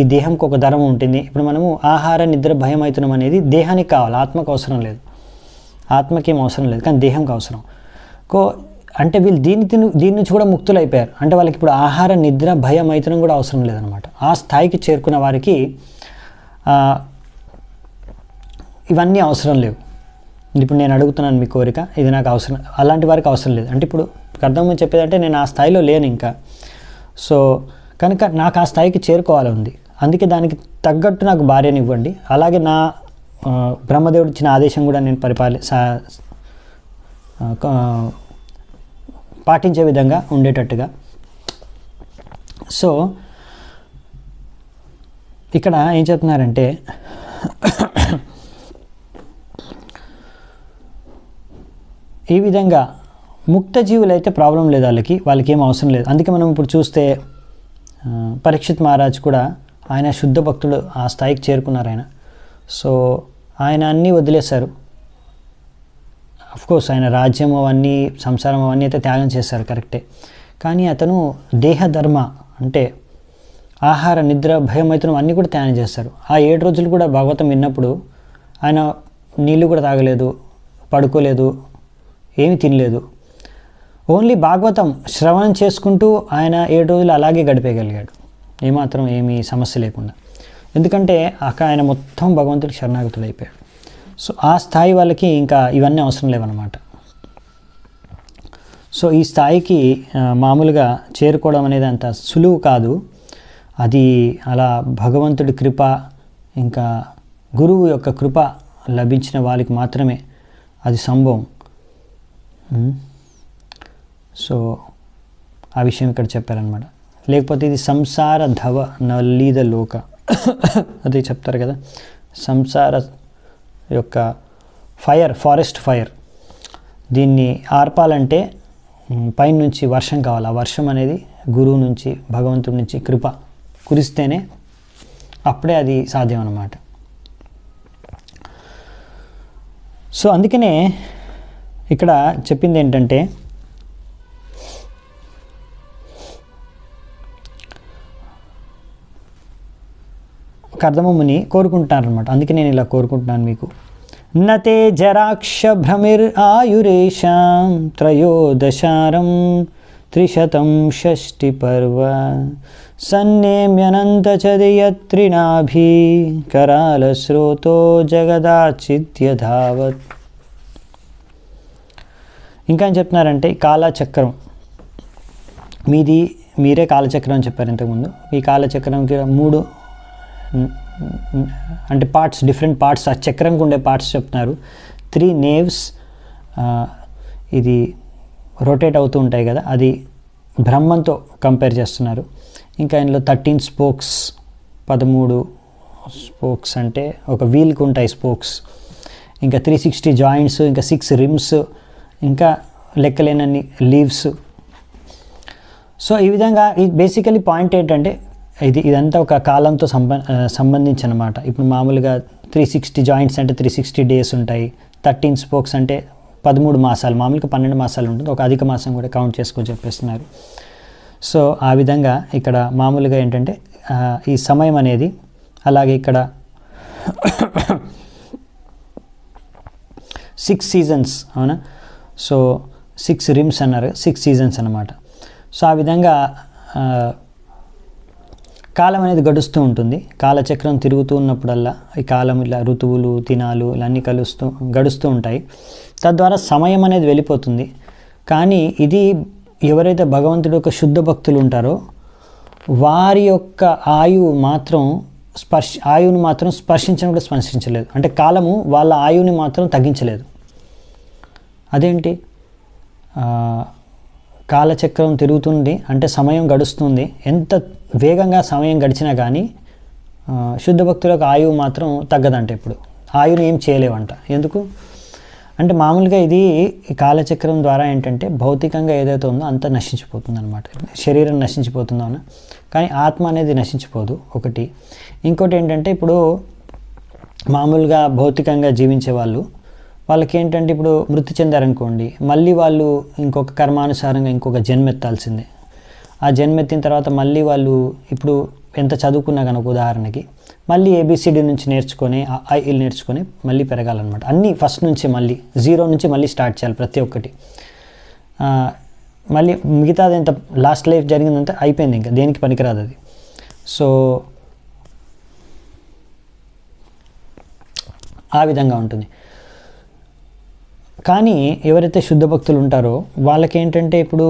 S1: ఈ దేహంకి ఒక ధర్మం ఉంటుంది. ఇప్పుడు మనము ఆహార నిద్ర భయం అవుతున్నాం అనేది దేహానికి కావాలి, ఆత్మకు అవసరం లేదు. ఆత్మకేం అవసరం లేదు, కానీ దేహంకి అవసరం. అంటే వీళ్ళు దీని నుంచి కూడా ముక్తులు అయిపోయారు. అంటే వాళ్ళకి ఇప్పుడు ఆహార నిద్ర భయం అయితనం కూడా అవసరం లేదనమాట. ఆ స్థాయికి చేరుకున్న వారికి ఇవన్నీ అవసరం లేవు. ఇప్పుడు నేను అడుగుతున్నాను మీ కోరిక, ఇది నాకు అవసరం, అలాంటి వారికి అవసరం లేదు. అంటే ఇప్పుడు అర్థం చెప్పేదంటే నేను ఆ స్థాయిలో లేను ఇంకా. సో కనుక నాకు ఆ స్థాయికి చేరుకోవాలని ఉంది. అందుకే దానికి తగ్గట్టు నాకు భార్యని ఇవ్వండి, అలాగే నా బ్రహ్మదేవుడు ఇచ్చిన ఆదేశం కూడా నేను పాటించే విధంగా ఉండేటట్టుగా. సో ఇక్కడ ఏం చెప్తున్నారంటే ఈ విధంగా ముక్త జీవులు అయితే ప్రాబ్లం లేదు, వాళ్ళకి ఏం అవసరం లేదు. అందుకే మనం ఇప్పుడు చూస్తే పరీక్షిత్ మహారాజ్ కూడా ఆయన శుద్ధ భక్తుడు, ఆ స్థాయికి చేరుకున్నారు ఆయన. సో ఆయన అన్నీ వదిలేశారు. కోర్స్ ఆయన రాజ్యం అవన్నీ, సంసారం అవన్నీ అయితే త్యాగం చేశారు, కరెక్టే. కానీ అతను దేహధర్మ అంటే ఆహార, నిద్ర, భయమైతనం అన్నీ కూడా త్యాగం చేస్తారు. ఆ 7 రోజులు కూడా భాగవతం విన్నప్పుడు ఆయన నీళ్ళు కూడా తాగలేదు, పడుకోలేదు, ఏమీ తినలేదు. ఓన్లీ భాగవతం శ్రవణం చేసుకుంటూ ఆయన 7 రోజులు అలాగే గడిపేయగలిగాడు, ఏమాత్రం ఏమీ సమస్య లేకుండా. ఎందుకంటే అక్కడ ఆయన మొత్తం భగవంతుడికి శరణాగతుడు అయిపోయాడు. సో ఆ స్థాయి వాళ్ళకి ఇంకా ఇవన్నీ అవసరం లేవన్నమాట. సో ఈ స్థాయికి మామూలుగా చేరుకోవడం అనేది అంత సులువు కాదు. అది అలా భగవంతుడి కృప, ఇంకా గురువు యొక్క కృప లభించిన వాళ్ళకి మాత్రమే అది సంభవం. సో ఆ విషయం ఇక్కడ చెప్పారనమాట. లేకపోతే ఇది సంసార ధవ నలీద లోక అది చెప్తారు కదా, సంసార యొక్క ఫైర్, ఫారెస్ట్ ఫైర్, దీన్ని ఆర్పాలంటే పైనుంచి వర్షం కావాలి. ఆ వర్షం అనేది గురువు నుంచి, భగవంతుడి నుంచి కృప కురిస్తేనే అప్పుడే అది సాధ్యం అన్నమాట. సో అందుకనే ఇక్కడ చెప్పింది ఏంటంటే కర్దమముని కోరుకుంటున్నారనమాట. అందుకే నేను ఇలా కోరుకుంటున్నాను మీకు. నతే జరాక్ష భ్రమిర్ ఆయురేషాం త్రయోదశారం 360 పర్వ సన్నేమ్యనంత చదియత్రినాభి కరాల స్రోతో జగదాచిత్య ధావత్. ఇంకా ఏం చెప్తున్నారంటే కాలచక్రం మీరే కాలచక్రం అని చెప్పారు ఇంతకుముందు. ఈ కాలచక్రంకి 3 అంటే పార్ట్స్, డిఫరెంట్ పార్ట్స్, ఆ చక్రంకి ఉండే పార్ట్స్ చెప్తున్నారు. 3 నేవ్స్, ఇది రొటేట్ అవుతూ ఉంటాయి కదా, అది బ్రహ్మంతో కంపేర్ చేస్తున్నారు. ఇంకా ఇందులో 13 స్పోక్స్, 13 స్పోక్స్ అంటే ఒక వీల్కి ఉంటాయి స్పోక్స్. ఇంకా 360 జాయింట్స్, ఇంకా 6 రిమ్స్, ఇంకా లెక్కలేనన్ని లీవ్స్. సో ఈ విధంగా ఈ బేసికలీ పాయింట్ ఏంటంటే ఇదంతా ఒక కాలంతో సంబంధించి అనమాట. ఇప్పుడు మామూలుగా 360 జాయింట్స్ అంటే 360 డేస్ ఉంటాయి. 13 స్పోక్స్ అంటే 13 మాసాలు, మామూలుగా 12 మాసాలు ఉంటుంది, ఒక అధిక మాసం కూడా కౌంట్ చేసుకొని చెప్పేస్తున్నారు. సో ఆ విధంగా ఇక్కడ మామూలుగా ఏంటంటే ఈ సమయం అనేది, అలాగే ఇక్కడ 6 సీజన్స్, అవునా. సో 6 రిమ్స్ అన్నారు, 6 సీజన్స్ అన్నమాట. సో ఆ విధంగా కాలం అనేది గడుస్తూ ఉంటుంది. కాలచక్రం తిరుగుతూ ఉన్నప్పుడల్లా ఈ కాలం ఇలా ఋతువులు, దినాలు ఇలా అన్నీ గడుస్తూ ఉంటాయి. తద్వారా సమయం అనేది వెళ్ళిపోతుంది. కానీ ఇది ఎవరైతే భగవంతుడి యొక్క శుద్ధ భక్తులు ఉంటారో వారి యొక్క ఆయువుని మాత్రం స్పర్శించడం కూడా స్పర్శించలేదు. అంటే కాలము వాళ్ళ ఆయువుని మాత్రం తగ్గించలేదు. అదేంటి, కాలచక్రం తిరుగుతుంది అంటే సమయం గడుస్తుంది. ఎంత వేగంగా సమయం గడిచినా కానీ శుద్ధ భక్తులకు ఆయువు మాత్రం తగ్గదంట. ఇప్పుడు ఆయువుని ఏం చేయలేవంట. ఎందుకు అంటే మామూలుగా ఇది ఈ కాలచక్రం ద్వారా ఏంటంటే భౌతికంగా ఏదైతే ఉందో అంతా నశించిపోతుంది అనమాట. శరీరం నశించిపోతుందో అవునా, కానీ ఆత్మ అనేది నశించిపోదు ఒకటి. ఇంకోటి ఏంటంటే ఇప్పుడు మామూలుగా భౌతికంగా జీవించే వాళ్ళకి ఏంటంటే ఇప్పుడు మృతి చెందారనుకోండి, మళ్ళీ వాళ్ళు ఇంకొక కర్మానుసారంగా ఇంకొక జన్మెత్తాల్సిందే. ఆ జన్మెత్తిన తర్వాత మళ్ళీ వాళ్ళు ఇప్పుడు ఎంత చదువుకున్నా కనుక ఉదాహరణకి మళ్ళీ ABCD నుంచి నేర్చుకొని ఐలు నేర్చుకొని మళ్ళీ పెరగాలన్నమాట. అన్నీ ఫస్ట్ నుంచి మళ్ళీ 0 నుంచి మళ్ళీ స్టార్ట్ చేయాలి ప్రతి ఒక్కటి. మళ్ళీ మిగతాది ఎంత లాస్ట్ లైఫ్ జరిగిందంటే అయిపోయింది, ఇంకా దేనికి పనికిరాదు అది. సో ఆ విధంగా ఉంటుంది. కానీ ఎవరైతే శుద్ధ భక్తులు ఉంటారో వాళ్ళకి ఏంటంటే ఇప్పుడు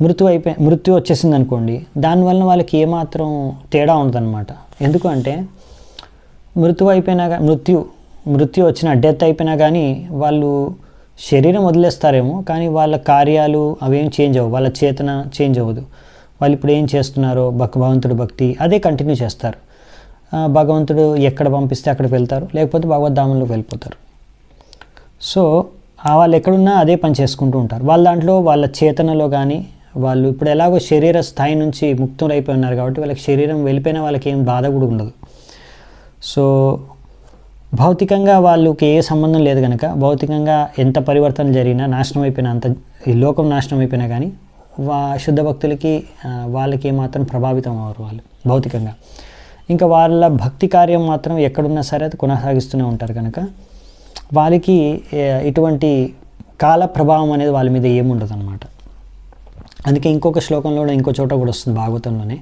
S1: మృత్యు వచ్చేసింది అనుకోండి, దానివల్ల వాళ్ళకి ఏమాత్రం తేడా ఉండదన్నమాట. ఎందుకు అంటే మృత్యు వచ్చిన డెత్ అయిపోయినా కానీ వాళ్ళు శరీరం వదిలేస్తారేమో, కానీ వాళ్ళ కార్యాలు అవేం చేంజ్ అవ్వవు, వాళ్ళ చేతన చేంజ్ అవ్వదు. వాళ్ళు ఇప్పుడు ఏం చేస్తున్నారో భగవంతుడు భక్తి అదే కంటిన్యూ చేస్తారు. భగవంతుడు ఎక్కడ పంపిస్తే అక్కడికి వెళ్తారు, లేకపోతే భగవద్ధామంలోకి వెళ్ళిపోతారు. సో వాళ్ళు ఎక్కడున్నా అదే పని చేసుకుంటూ ఉంటారు. వాళ్ళ దాంట్లో వాళ్ళ చేతనలో కానీ వాళ్ళు ఇప్పుడు ఎలాగో శరీర స్థాయి నుంచి ముక్తులు అయిపోయి ఉన్నారు కాబట్టి వాళ్ళకి శరీరం వెళ్ళిపోయినా వాళ్ళకి ఏం బాధ కూడా ఉండదు. సో భౌతికంగా వాళ్ళకి ఏ సంబంధం లేదు కనుక భౌతికంగా ఎంత పరివర్తన జరిగినా నాశనం అయిపోయినా, అంత ఈ లోకం నాశనం అయిపోయినా కానీ శుద్ధ భక్తులకి వాళ్ళకి ఏమాత్రం ప్రభావితం అవ్వరు వాళ్ళు భౌతికంగా. ఇంకా వాళ్ళ భక్తి కార్యం మాత్రం ఎక్కడున్నా సరే అది కొనసాగిస్తూనే ఉంటారు కనుక వాళ్ళకి ఇటువంటి కాల ప్రభావం అనేది వాళ్ళ మీద ఏముండదు అనమాట. అందుకే ఇంకొక శ్లోకంలో ఇంకో చోట కూడా వస్తుంది భాగవతంలోనే,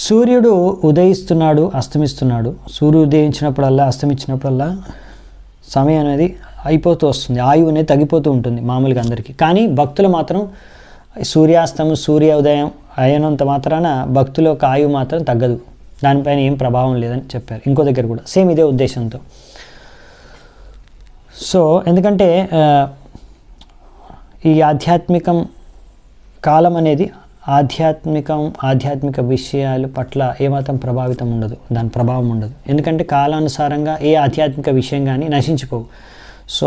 S1: సూర్యుడు ఉదయిస్తున్నాడు అస్తమిస్తున్నాడు, సూర్యుడు ఉదయించినప్పుడల్లా అస్తమించినప్పుడల్లా సమయం అనేది అయిపోతూ వస్తుంది, ఆయువు అనేది తగ్గిపోతూ ఉంటుంది మామూలుగా అందరికీ. కానీ భక్తులు మాత్రం సూర్యాస్తమం సూర్య ఉదయం అయినంత మాత్రాన భక్తుల యొక్క ఆయువు మాత్రం తగ్గదు, దానిపైన ఏం ప్రభావం లేదని చెప్పారు. ఇంకో దగ్గర కూడా సేమ్ ఇదే ఉద్దేశంతో. సో ఎందుకంటే ఈ ఆధ్యాత్మికం కాలం అనేది ఆధ్యాత్మిక విషయాల పట్ల ఏమాత్రం ప్రభావితం ఉండదు, దాని ప్రభావం ఉండదు. ఎందుకంటే కాలానుసారంగా ఏ ఆధ్యాత్మిక విషయం కానీ నశించిపోవు. సో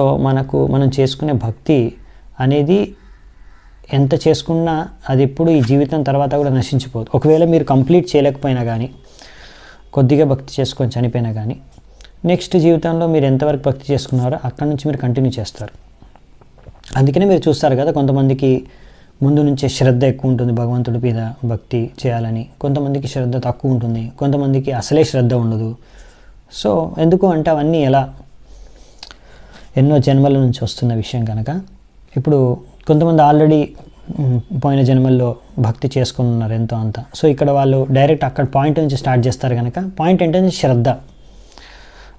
S1: మనం చేసుకునే భక్తి అనేది ఎంత చేసుకున్నా అది ఎప్పుడు ఈ జీవితం తర్వాత కూడా నశించిపోదు. ఒకవేళ మీరు కంప్లీట్ చేయలేకపోయినా కానీ, కొద్దిగా భక్తి చేసుకొని చనిపోయినా కానీ, నెక్స్ట్ జీవితంలో మీరు ఎంతవరకు భక్తి చేసుకున్నారో అక్కడి నుంచి మీరు కంటిన్యూ చేస్తారు. అందుకనే మీరు చూస్తారు కదా, కొంతమందికి ముందు నుంచే శ్రద్ధ ఎక్కువ ఉంటుంది భగవంతుడి మీద భక్తి చేయాలని, కొంతమందికి శ్రద్ధ తక్కువ ఉంటుంది, కొంతమందికి అసలే శ్రద్ధ ఉండదు. సో ఎందుకు అంటే అవన్నీ ఎలా ఎన్నో జన్మల నుంచి వస్తున్న విషయం కనుక. ఇప్పుడు కొంతమంది ఆల్రెడీ పోయిన జన్మల్లో భక్తి చేసుకుని ఉన్నారు ఎంతో అంత. సో ఇక్కడ వాళ్ళు డైరెక్ట్ అక్కడ పాయింట్ నుంచి స్టార్ట్ చేస్తారు కనుక పాయింట్ ఏంటంటే శ్రద్ధ,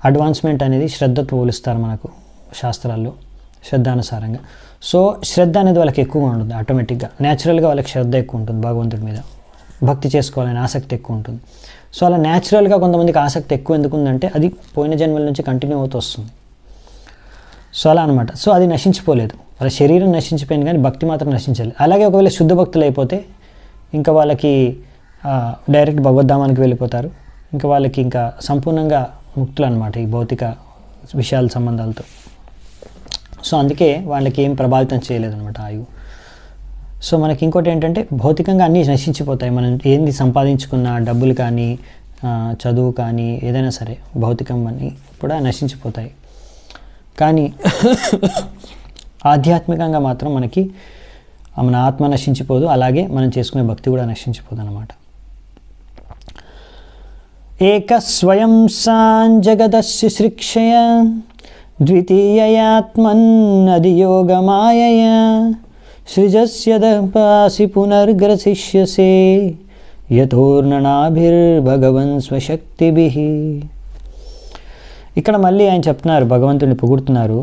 S1: అడ్వాన్స్మెంట్ అనేది శ్రద్ధతో పోలుస్తారు మనకు శాస్త్రాల్లో శ్రద్ధానుసారంగా. సో శ్రద్ధ అనేది వాళ్ళకి ఎక్కువగా ఉంటుంది, ఆటోమేటిక్గా న్యాచురల్గా వాళ్ళకి శ్రద్ధ ఎక్కువ ఉంటుంది, భగవంతుడి మీద భక్తి చేసుకోవాలని ఆసక్తి ఎక్కువ ఉంటుంది. సో అలా న్యాచురల్గా కొంతమందికి ఆసక్తి ఎక్కువ ఎందుకు ఉందంటే అది పోయిన జన్మల నుంచి కంటిన్యూ అవుతూ వస్తుంది. సో అలా అనమాట. సో అది నశించిపోలేదు, వాళ్ళ శరీరం నశించిపోయింది కానీ భక్తి మాత్రం నశించాలి. అలాగే ఒకవేళ శుద్ధ భక్తులు అయిపోతే ఇంకా వాళ్ళకి డైరెక్ట్ భగవద్ధామానికి వెళ్ళిపోతారు, ఇంకా వాళ్ళకి ఇంకా సంపూర్ణంగా ముక్తులు అనమాట ఈ భౌతిక విషయాల సంబంధాలతో. సో అందుకే వాళ్ళకి ఏం ప్రభావితం చేయలేదన్నమాట ఆయువు. సో మనకి ఇంకోటి ఏంటంటే భౌతికంగా అన్నీ నశించిపోతాయి. మనం ఏంది సంపాదించుకున్న డబ్బులు కానీ చదువు కానీ ఏదైనా సరే భౌతికం అన్నీ కూడా నశించిపోతాయి. కానీ ఆధ్యాత్మికంగా మాత్రం మనకి మన ఆత్మ నశించిపోదు, అలాగే మనం చేసుకునే భక్తి కూడా నశించిపోదు అన్నమాట. ఏక స్వయం సాంజగదస్య శిక్షయ ద్వితీయయాత్మన్నదియోగమాయయ సృజస్య దపాసి పునర్గ్రసిష్యసే యథోర్ణనాభిర్భగవన్ స్వశక్తిభిః. ఇక్కడ మళ్ళీ ఆయన చెప్తున్నారు, భగవంతుడిని పొగుడుతున్నారు,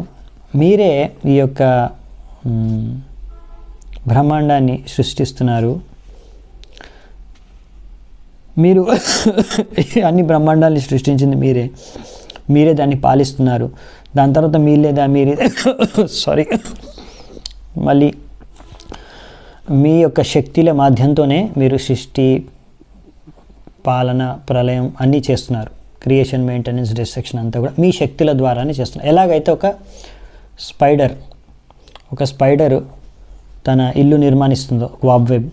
S1: మీరే ఈ యొక్క బ్రహ్మాండాన్ని సృష్టిస్తున్నారు, మీరు అన్ని బ్రహ్మాండాన్ని సృష్టించింది మీరే దాన్ని పాలిస్తున్నారు. దాని తర్వాత మళ్ళీ మీ యొక్క శక్తిల మాధ్యంతోనే మీరు సృష్టి పాలన ప్రళయం అన్నీ చేస్తున్నారు. క్రియేషన్, మెయింటెనెన్స్, డిస్ట్రక్షన్ అంతా కూడా మీ శక్తుల ద్వారానే చేస్తున్నారు. ఎలాగైతే ఒక స్పైడర్ తన ఇల్లు నిర్మాణిస్తుందో వాబ్వెబ్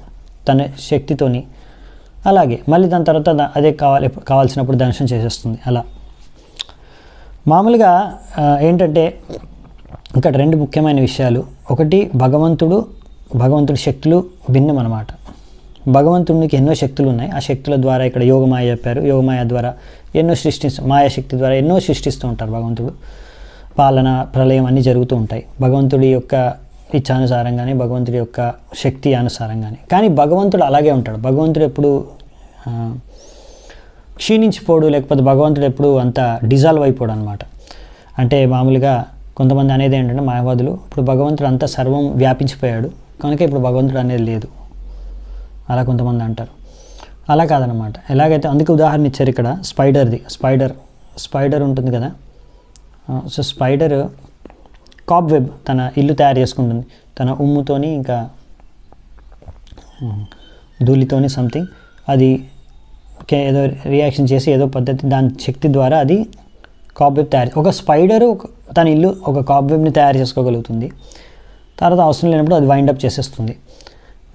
S1: తన శక్తితోని, అలాగే మళ్ళీ దాని తర్వాత అదే కావాల్సినప్పుడు దర్శనం చేసేస్తుంది. అలా మామూలుగా ఏంటంటే ఇక్కడ రెండు ముఖ్యమైన విషయాలు. ఒకటి భగవంతుడి శక్తులు భిన్నం అన్నమాట. భగవంతుడికి ఎన్నో శక్తులు ఉన్నాయి. ఆ శక్తుల ద్వారా ఇక్కడ యోగమాయ చెప్పారు, యోగమాయ ద్వారా ఎన్నో మాయాశక్తి ద్వారా ఎన్నో సృష్టిస్తూ ఉంటారు భగవంతుడు. పాలన ప్రళయం అన్నీ జరుగుతూ ఉంటాయి భగవంతుడి యొక్క ఇచ్ఛానుసారంగానే, భగవంతుడి యొక్క శక్తి అనుసారంగానే. కానీ భగవంతుడు అలాగే ఉంటాడు. భగవంతుడు ఎప్పుడు క్షీణించిపోడు, లేకపోతే భగవంతుడు ఎప్పుడు అంత డిజాల్వ్ అయిపోడు అనమాట. అంటే మామూలుగా కొంతమంది అనేది ఏంటంటే మాయావాదులు, ఇప్పుడు భగవంతుడు అంతా సర్వం వ్యాపించిపోయాడు, కనుక ఇప్పుడు భగవంతుడు అనేది లేదు, అలా కొంతమంది అంటారు. అలా కాదనమాట. ఎలాగైతే అందుకే ఉదాహరణ ఇచ్చారు ఇక్కడ స్పైడర్ ఉంటుంది కదా. సో స్పైడర్ కాబ్వెబ్ తన ఇల్లు తయారు చేసుకుంటుంది తన ఉమ్ముతోని ఇంకా ధూళితోని సంథింగ్, అది ఏదో రియాక్షన్ చేసి ఏదో పద్ధతి దాని శక్తి ద్వారా అది కాబ్వెబ్ తయారు, ఒక స్పైడరు తన ఇల్లు ఒక కాబ్వెబ్ని తయారు చేసుకోగలుగుతుంది. తర్వాత అవసరం లేనప్పుడు అది వైండప్ చేసేస్తుంది.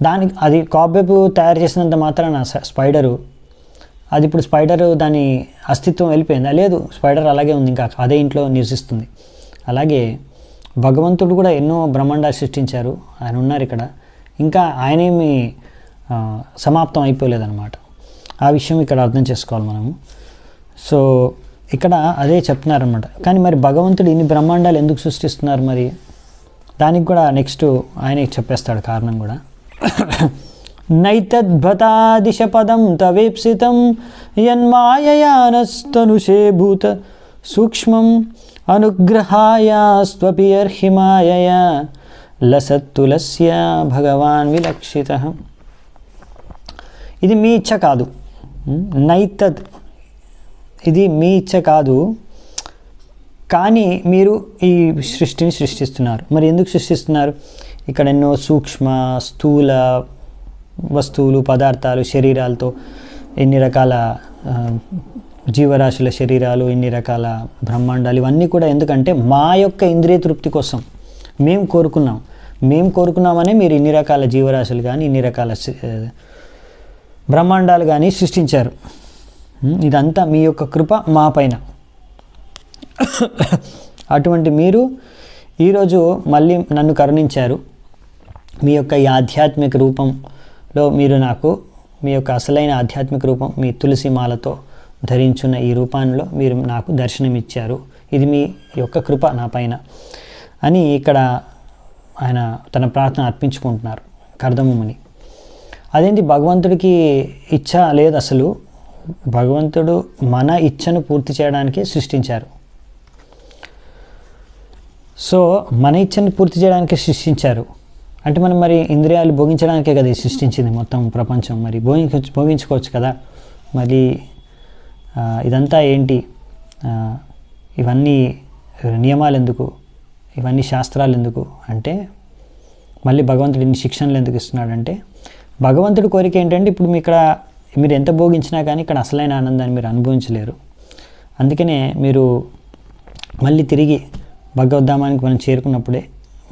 S1: దానికి అది కాబ్వెబ్ తయారు చేసినంత మాత్రాన స్పైడరు అది ఇప్పుడు స్పైడరు దాని అస్తిత్వం వెళ్ళిపోయిందా? లేదు, స్పైడర్ అలాగే ఉంది, ఇంకా అదే ఇంట్లో నివసిస్తుంది. అలాగే భగవంతుడు కూడా ఎన్నో బ్రహ్మాండాలు సృష్టించారు, ఆయన ఉన్నారు ఇక్కడ, ఇంకా ఆయనేమి సమాప్తం అయిపోలేదన్నమాట. ఆ విషయం ఇక్కడ అర్థం చేసుకోవాలి మనము. సో ఇక్కడ అదే చెప్తున్నారనమాట. కానీ మరి భగవంతుడు ఇన్ని బ్రహ్మాండాలు ఎందుకు సృష్టిస్తున్నారు? మరి దానికి కూడా నెక్స్ట్ ఆయనే చెప్పేస్తాడు కారణం కూడా. నైతద్భతాదిశ పదం తవేప్సితం యన్మాయయానస్తనుషే భూత సూక్ష్మం అనుగ్రహాయాస్త్వపి అర్హిమాయయ లసత్తులస్య భగవాన్ విలక్షితః. ఇది మీ ఇచ్చ కాదు, నైతద్ ఇది మీ ఇచ్చ కాదు, కానీ మీరు ఈ సృష్టిని సృష్టిస్తున్నారు. మరి ఎందుకు సృష్టిస్తున్నారు? ఇక్కడ ఎన్నో సూక్ష్మ స్థూల వస్తువులు, పదార్థాలు, శరీరాలతో ఎన్ని రకాల జీవరాశుల శరీరాలు, ఎన్ని రకాల బ్రహ్మాండాలు, ఇవన్నీ కూడా ఎందుకంటే మా యొక్క ఇంద్రియ తృప్తి కోసం మేము కోరుకున్నామనే మీరు ఇన్ని రకాల జీవరాశులు కానీ ఇన్ని రకాల బ్రహ్మాండాలు కానీ సృష్టించారు. ఇదంతా మీ యొక్క కృప మా పైన. అటువంటి మీరు ఈరోజు మళ్ళీ నన్ను కరుణించారు. మీ యొక్క ఈ ఆధ్యాత్మిక రూపంలో మీరు నాకు మీ యొక్క అసలైన ఆధ్యాత్మిక రూపం మీ తులసి మాలతో ధరించున్న ఈ రూపాల్లో మీరు నాకు దర్శనమిచ్చారు. ఇది మీ యొక్క కృప నా పైన అని ఇక్కడ ఆయన తన ప్రార్థన అర్పించుకుంటున్నారు కర్దముని. అదేంటి, భగవంతుడికి ఇచ్చ లేదు అసలు. భగవంతుడు మన ఇచ్చను పూర్తి చేయడానికి సృష్టించారు. సో మన ఇచ్చను పూర్తి చేయడానికి సృష్టించారు అంటే మనం మరి ఇంద్రియాలు భోగించడానికే కదా సృష్టించింది మొత్తం ప్రపంచం. మరి భోగించుకోవచ్చు కదా. మరి ఇదంతా ఏంటి, ఇవన్నీ నియమాలు ఎందుకు, ఇవన్నీ శాస్త్రాలు ఎందుకు అంటే, మళ్ళీ భగవంతుడు ఇన్ని శిక్షణలు ఎందుకు ఇస్తున్నాడంటే, భగవంతుడి కోరిక ఏంటంటే ఇప్పుడు మీరు ఎంత భోగించినా కానీ ఇక్కడ అసలైన ఆనందాన్ని మీరు అనుభవించలేరు. అందుకనే మీరు మళ్ళీ తిరిగి భగవద్ధామానికి మనం చేరుకున్నప్పుడే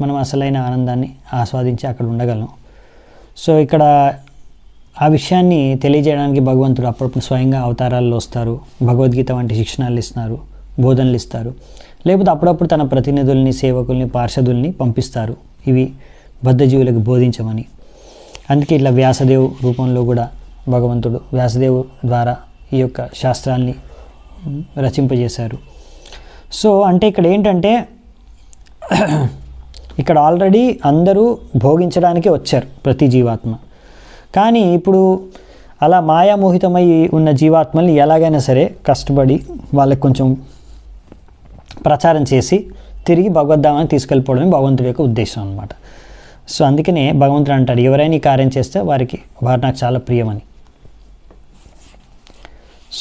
S1: మనం అసలైన ఆనందాన్ని ఆస్వాదించి అక్కడ ఉండగలం. సో ఇక్కడ ఆ విషయాన్ని తెలియజేయడానికి భగవంతుడు అప్పుడప్పుడు స్వయంగా అవతారాల్లో వస్తారు, భగవద్గీత వంటి శిక్షణలు ఇస్తున్నారు, బోధనలు ఇస్తారు. లేకపోతే అప్పుడప్పుడు తన ప్రతినిధుల్ని, సేవకుల్ని, పార్షదుల్ని పంపిస్తారు ఇవి బద్ధజీవులకు బోధించమని. అందుకే ఇట్లా వ్యాసదేవ్ రూపంలో కూడా భగవంతుడు వ్యాసదేవు ద్వారా ఈ యొక్క శాస్త్రాల్ని రచింపజేశారు. సో అంటే ఇక్కడ ఏంటంటే ఇక్కడ ఆల్రెడీ అందరూ భోగించడానికి వచ్చారు ప్రతి జీవాత్మ. కానీ ఇప్పుడు అలా మాయామోహితమై ఉన్న జీవాత్మల్ని ఎలాగైనా సరే కష్టపడి వాళ్ళకి కొంచెం ప్రచారం చేసి తిరిగి భగవద్ధామాన్ని తీసుకెళ్ళిపోవడమే భగవంతుడి యొక్క ఉద్దేశం అన్నమాట. సో అందుకనే భగవంతుడు అంటాడు, ఎవరైనా ఈ కార్యం చేస్తే వారు నాకు చాలా ప్రియమని.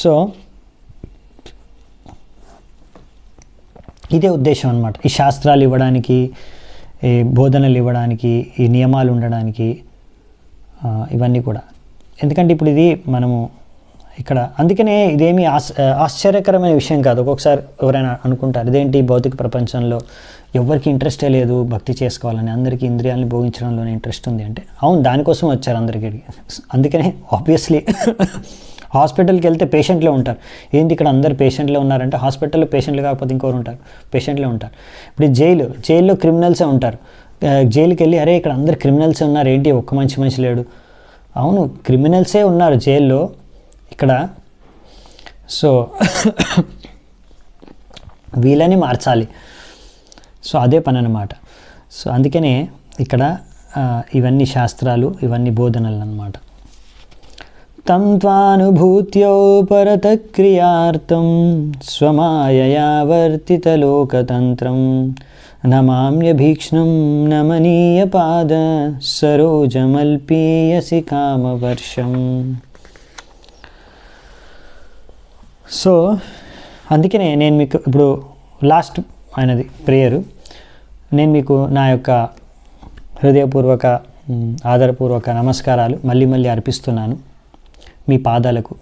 S1: సో ఇదే ఉద్దేశం అన్నమాట. ఈ శాస్త్రాలు ఇవ్వడానికి, ఈ బోధనలు ఇవ్వడానికి, ఈ నియమాలు ఉండడానికి, ఇవన్నీ కూడా. ఎందుకంటే ఇప్పుడు ఇది మనము ఇక్కడ అందుకనే ఇదేమీ ఆశ్చర్యకరమైన విషయం కాదు. ఒక్కొక్కసారి ఎవరైనా అనుకుంటారు, ఇదేంటి భౌతిక ప్రపంచంలో ఎవరికి ఇంట్రెస్టే లేదు భక్తి చేసుకోవాలని, అందరికీ ఇంద్రియాలను భోగించడంలోనే ఇంట్రెస్ట్ ఉంది అంటే, అవును దానికోసం వచ్చారు అందరికీ. అందుకనే ఆబ్వియస్లీ హాస్పిటల్కి వెళ్తే పేషెంట్లే ఉంటారు. ఏంటి ఇక్కడ అందరు పేషెంట్లే ఉన్నారంటే, హాస్పిటల్లో పేషెంట్లు కాకపోతే ఇంకోరు ఉంటారు, పేషెంట్లే ఉంటారు. ఇప్పుడు జైల్లో క్రిమినల్సే ఉంటారు. జైలుకి వెళ్ళి అరే ఇక్కడ అందరు క్రిమినల్సే ఉన్నారు, ఏంటి ఒక్క మనిషి లేడు. అవును క్రిమినల్సే ఉన్నారు జైల్లో ఇక్కడ. సో వీళ్ళని మార్చాలి. సో అదే పని అన్నమాట. సో అందుకనే ఇక్కడ ఇవన్నీ శాస్త్రాలు, ఇవన్నీ బోధనలు అన్నమాట. తం త్వానుభూత్యోపరతక్రియార్థం స్వమాయయా వర్తితలోకతంత్రం నమామ్యభీక్ష్ణం నమనీయపాద సరోజమల్పీయసి కామవర్షం. సో అందుకనే నేను మీకు ఇప్పుడు లాస్ట్ అయినది ప్రేయరు, నేను మీకు నా యొక్క హృదయపూర్వక ఆదరపూర్వక నమస్కారాలు మళ్ళీ మళ్ళీ అర్పిస్తున్నాను మీ పాదాలకు.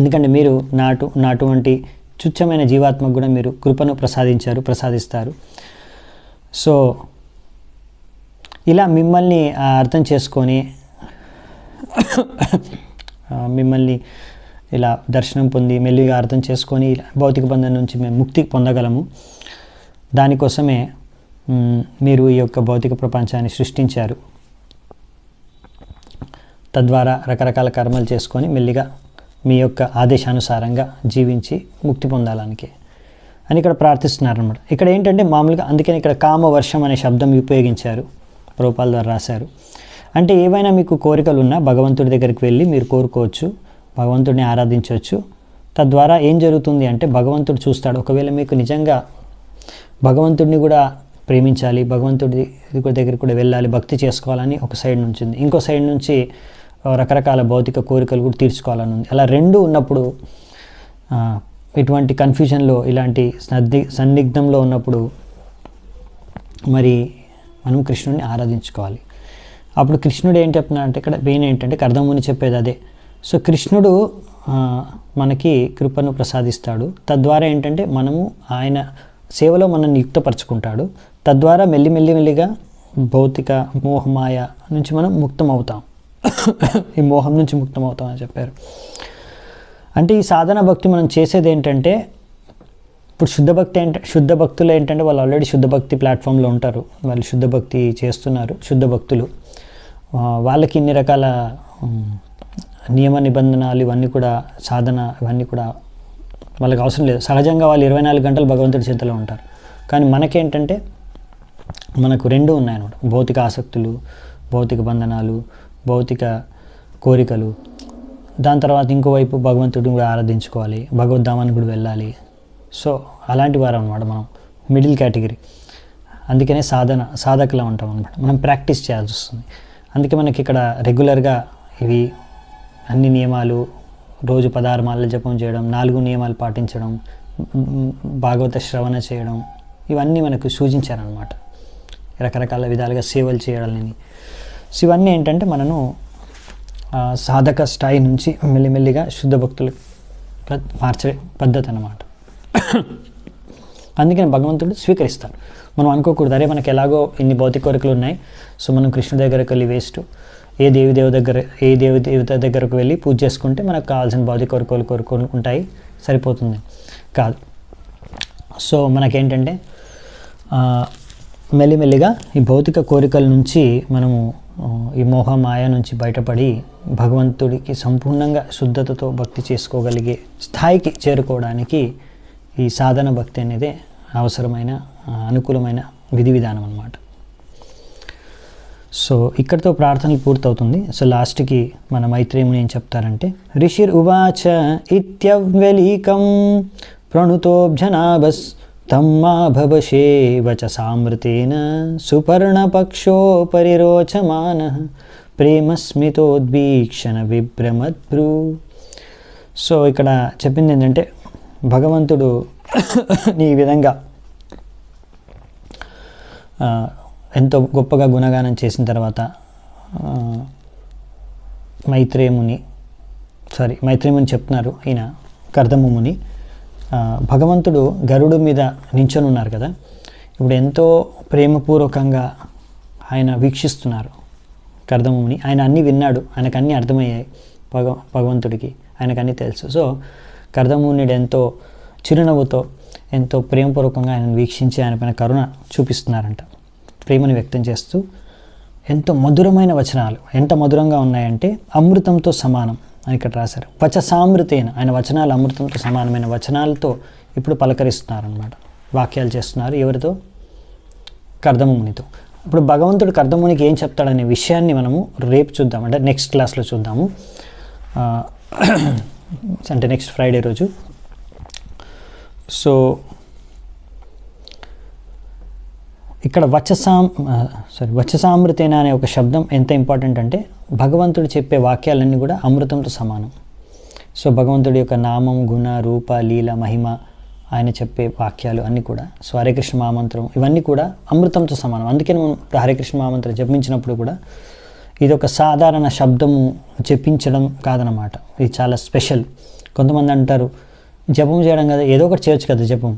S1: ఎందుకంటే మీరు నాటువంటి తుచ్చమైన జీవాత్మకు కూడా మీరు కృపను ప్రసాదిస్తారు. సో ఇలా మిమ్మల్ని అర్థం చేసుకొని మిమ్మల్ని ఇలా దర్శనం పొంది మెల్లిగా అర్థం చేసుకొని భౌతిక బంధం నుంచి మేము ముక్తి పొందగలము. దానికోసమే మీరు ఈ యొక్క భౌతిక ప్రపంచాన్ని సృష్టించారు. తద్వారా రకరకాల కర్మలు చేసుకొని మెల్లిగా మీ యొక్క ఆదేశానుసారంగా జీవించి ముక్తి పొందాలనికి అని ఇక్కడ ప్రార్థిస్తున్నారు అన్నమాట. ఇక్కడ ఏంటంటే మామూలుగా అందుకని ఇక్కడ కామవర్షం అనే శబ్దం ఉపయోగించారు, రూపాల ద్వారా రాశారు. అంటే ఏవైనా మీకు కోరికలు ఉన్నా భగవంతుడి దగ్గరికి వెళ్ళి మీరు కోరుకోవచ్చు, భగవంతుడిని ఆరాధించవచ్చు. తద్వారా ఏం జరుగుతుంది అంటే భగవంతుడు చూస్తాడు. ఒకవేళ మీకు నిజంగా భగవంతుడిని కూడా ప్రేమించాలి, భగవంతుడి దగ్గరికి కూడా వెళ్ళాలి, భక్తి చేసుకోవాలని ఒక సైడ్ నుంచి ఉంది, ఇంకో సైడ్ నుంచి రకరకాల భౌతిక కోరికలు కూడా తీర్చుకోవాలని ఉంది. అలా రెండు ఉన్నప్పుడు ఇటువంటి కన్ఫ్యూజన్లో ఇలాంటి సందిగ్ధంలో ఉన్నప్పుడు మరి మనం కృష్ణుడిని ఆరాధించుకోవాలి. అప్పుడు కృష్ణుడు ఏం చెప్తున్నాడు అంటే ఇక్కడ మెయిన్ ఏంటంటే కర్దముని చెప్పేది అదే. సో కృష్ణుడు మనకి కృపను ప్రసాదిస్తాడు. తద్వారా ఏంటంటే మనము ఆయన సేవలో మనల్ని యుక్తపరచుకుంటాడు. తద్వారా మెల్లిగా భౌతిక మోహమాయ నుంచి మనం ముక్తం అవుతాం, ఈ మోహం నుంచి ముక్తం అవుతాం అని చెప్పారు. అంటే ఈ సాధన భక్తి మనం చేసేది ఏంటంటే ఇప్పుడు శుద్ధ భక్తులు ఏంటంటే వాళ్ళు ఆల్రెడీ శుద్ధ భక్తి ప్లాట్ఫామ్లో ఉంటారు, వాళ్ళు శుద్ధ భక్తి చేస్తున్నారు. శుద్ధ భక్తులు వాళ్ళకి ఇన్ని రకాల నియమ నిబంధనలు ఇవన్నీ కూడా సాధన ఇవన్నీ కూడా వాళ్ళకి అవసరం లేదు. సహజంగా వాళ్ళు 24 గంటలు భగవంతుడి చేతిలో ఉంటారు. కానీ మనకేంటంటే మనకు రెండు ఉన్నాయన్నమాట, భౌతిక ఆసక్తులు, భౌతిక బంధనాలు, భౌతిక కోరికలు. దాని తర్వాత ఇంకోవైపు భగవంతుడిని కూడా ఆరాధించుకోవాలి, భగవద్ధామానికి కూడా వెళ్ళాలి. సో అలాంటి వారు అనమాట మనం, మిడిల్ కేటగిరీ. అందుకనే సాధకులు ఉంటాం అనమాట, మనం ప్రాక్టీస్ చేయాల్సి వస్తుంది. అందుకే మనకి ఇక్కడ రెగ్యులర్గా ఇవి అన్ని నియమాలు, రోజు 16 మాలల జపం చేయడం, 4 నియమాలు పాటించడం, భాగవత శ్రవణ చేయడం, ఇవన్నీ మనకు సూచించారనమాట. రకరకాల విధాలుగా సేవలు చేయాలని. సో ఇవన్నీ ఏంటంటే మనను సాధక స్థాయి నుంచి మెల్లిమెల్లిగా శుద్ధ భక్తులు మార్చే పద్ధతి అన్నమాట. అందుకని భగవంతుడు స్వీకరిస్తారు. మనం అనుకోకూడదు అరే మనకి ఎలాగో ఇన్ని భౌతిక కోరికలు ఉన్నాయి, సో మనం కృష్ణుడి దగ్గరికి వెళ్ళి వేస్ట్, ఏ దేవి దేవత దగ్గరకు వెళ్ళి పూజ చేసుకుంటే మనకు కావాల్సిన భౌతిక కోరికలు ఉంటాయి, సరిపోతుంది కాదు. సో మనకేంటంటే మెల్లిమెల్లిగా ఈ భౌతిక కోరికల నుంచి మనము ఈ మోహమాయ నుంచి బయటపడి భగవంతుడికి సంపూర్ణంగా శుద్ధతతో భక్తి చేసుకోగలిగే స్థాయికి చేరుకోవడానికి ఈ సాధన భక్తి అనేది అవసరమైన అనుకూలమైన విధి విధానం అన్నమాట. సో ఇక్కడితో ప్రార్థనలు పూర్తవుతుంది. సో లాస్ట్కి మన మైత్రేయుని ఏం చెప్తారంటే ఋషిర్ ఉవాచ ఇత్యవ్యలీకం ప్రణుతోబ్జనాభస్ తమ్మా భవశే వచసామృతేన సుపర్ణపక్షో పరిరోచమాన ప్రేమస్మితోద్వీక్షణ విభ్రమద్భ్రూ. సో ఇక్కడ చెప్పింది ఏంటంటే భగవంతుడు ఈ విధంగా ఎంతో గొప్పగా గుణగానం చేసిన తర్వాత మైత్రేయుని చెప్తున్నారు, ఈయన కర్దమముని భగవంతుడు గరుడు మీద నించొని ఉన్నారు కదా, ఇప్పుడు ఎంతో ప్రేమపూర్వకంగా ఆయన వీక్షిస్తున్నారు కర్దమముని. ఆయన అన్నీ విన్నాడు, ఆయనకు అన్నీ అర్థమయ్యాయి, భగవంతుడికి ఆయనకు అన్నీ తెలుసు. సో కర్దమునుడు ఎంతో చిరునవ్వుతో ఎంతో ప్రేమపూర్వకంగా ఆయనను వీక్షించి ఆయన పైన కరుణ చూపిస్తున్నారంట, ప్రేమను వ్యక్తం చేస్తూ. ఎంతో మధురమైన వచనాలు, ఎంత మధురంగా ఉన్నాయంటే అమృతంతో సమానం అని ఇక్కడ రాశారు. వచసామృతేన, ఆయన వచనాలు అమృతంతో సమానమైన వచనాలతో ఇప్పుడు పలకరిస్తున్నారనమాట, వాక్యాలు చేస్తున్నారు. ఎవరితో? కర్దమమునితో. ఇప్పుడు భగవంతుడు కర్దమునికి ఏం చెప్తాడనే విషయాన్ని మనము రేపు చూద్దాం, అంటే నెక్స్ట్ క్లాస్లో చూద్దాము, అంటే నెక్స్ట్ ఫ్రైడే రోజు. సో ఇక్కడ వచసామృతేన అనే ఒక శబ్దం ఎంత ఇంపార్టెంట్ అంటే భగవంతుడు చెప్పే వాక్యాలన్నీ కూడా అమృతంతో సమానం. సో భగవంతుడి యొక్క నామం, గుణ, రూప, లీల, మహిమ, ఆయన చెప్పే వాక్యాలు అన్నీ కూడా, సో హరే కృష్ణ మహామంత్రం ఇవన్నీ కూడా అమృతంతో సమానం. అందుకే మనం హరే కృష్ణ మహామంత్రం జపించినప్పుడు కూడా ఇది ఒక సాధారణ శబ్దము జపించడం కాదనమాట, ఇది చాలా స్పెషల్. కొంతమంది అంటారు జపం చేయడం కదా, ఏదో ఒకటి చేయొచ్చు కదా జపం,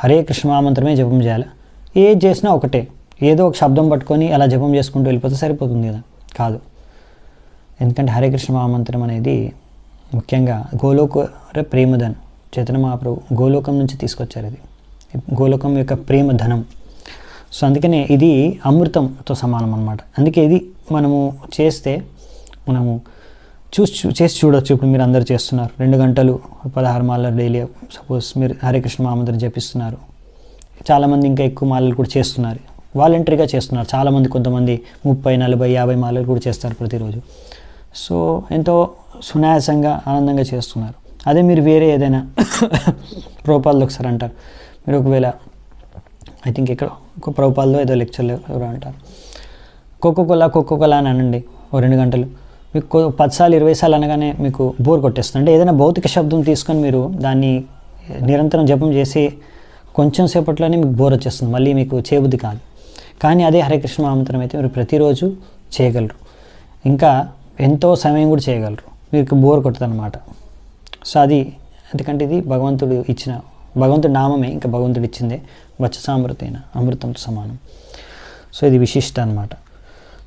S1: హరే కృష్ణ మహామంత్రమే జపం చేయాలి, ఏది చేసినా ఒకటే, ఏదో ఒక శబ్దం పట్టుకొని అలా జపం చేసుకుంటూ వెళ్ళిపోతే సరిపోతుంది కదా. కాదు, ఎందుకంటే హరే కృష్ణ మహామంత్రం అనేది ముఖ్యంగా గోలోక ప్రేమధనం, చైతన్య మహాప్రభు గోలోకం నుంచి తీసుకొచ్చారు. ఇది గోలోకం యొక్క ప్రేమ ధనం. సో అందుకనే ఇది అమృతంతో సమానం అన్నమాట. అందుకే ఇది మనము చేస్తే మనము చేసి చూడొచ్చు. ఇప్పుడు మీరు అందరూ చేస్తున్నారు, 2 గంటలు 16 మాలలు డైలీ సపోజ్ మీరు హరే కృష్ణ మహామంత్రం జపిస్తున్నారు. చాలామంది ఇంకా ఎక్కువ మాలలు కూడా చేస్తున్నారు, వాలంటరీగా చేస్తున్నారు చాలామంది. కొంతమంది 30, 40, 50 మాలలు కూడా చేస్తారు ప్రతిరోజు. సో ఎంతో సునాయాసంగా ఆనందంగా చేస్తున్నారు. అదే మీరు వేరే ఏదైనా ప్రభుపాదులు ఒకసారి అంటారు, మీరు ఒకవేళ ఐ థింక్ ఇక్కడ ఒక ప్రభుపాదులో ఏదో లెక్చర్లో ఎవరో అంటారు కోకోకోలా అని అనండి ఓ 2 గంటలు, మీకు 10 సార్లు 20 సార్లు అనగానే మీకు బోర్ కొట్టేస్తుంది. అంటే ఏదైనా భౌతిక శబ్దం తీసుకొని మీరు దాన్ని నిరంతరం జపం చేసి కొంచెం సేపట్లోనే మీకు బోర్ వచ్చేస్తుంది, మళ్ళీ మీకు చేయబుద్ధి కాదు. కానీ అదే హరే కృష్ణ మహామంత్రం అయితే మీరు ప్రతిరోజు చేయగలరు, ఇంకా ఎంతో సమయం కూడా చేయగలరు, మీకు బోర్ కొట్టదు అనమాట. సో అది ఎందుకంటే ఇది భగవంతుడి నామమే, ఇంకా భగవంతుడు ఇచ్చిందే వచసామృతేన, అమృతంతో సమానం. సో ఇది విశిష్ట అనమాట.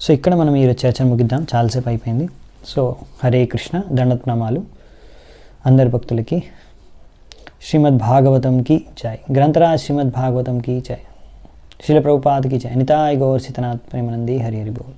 S1: సో ఇక్కడ మనం ఈరోజు చర్చను ముగిద్దాం, చాలాసేపు అయిపోయింది. సో హరే కృష్ణ, దండప్రణామాలు అందరి భక్తులకి. శ్రీమద్ భాగవతంకి జై, గ్రంథరాజ్ శ్రీమద్ భాగవతంకి జై, శ్రీల ప్రభుపాదకి జై, నితాయ్ గౌర్ సీతనాథ్ ప్రేమానంది, హరి హరి బోల్.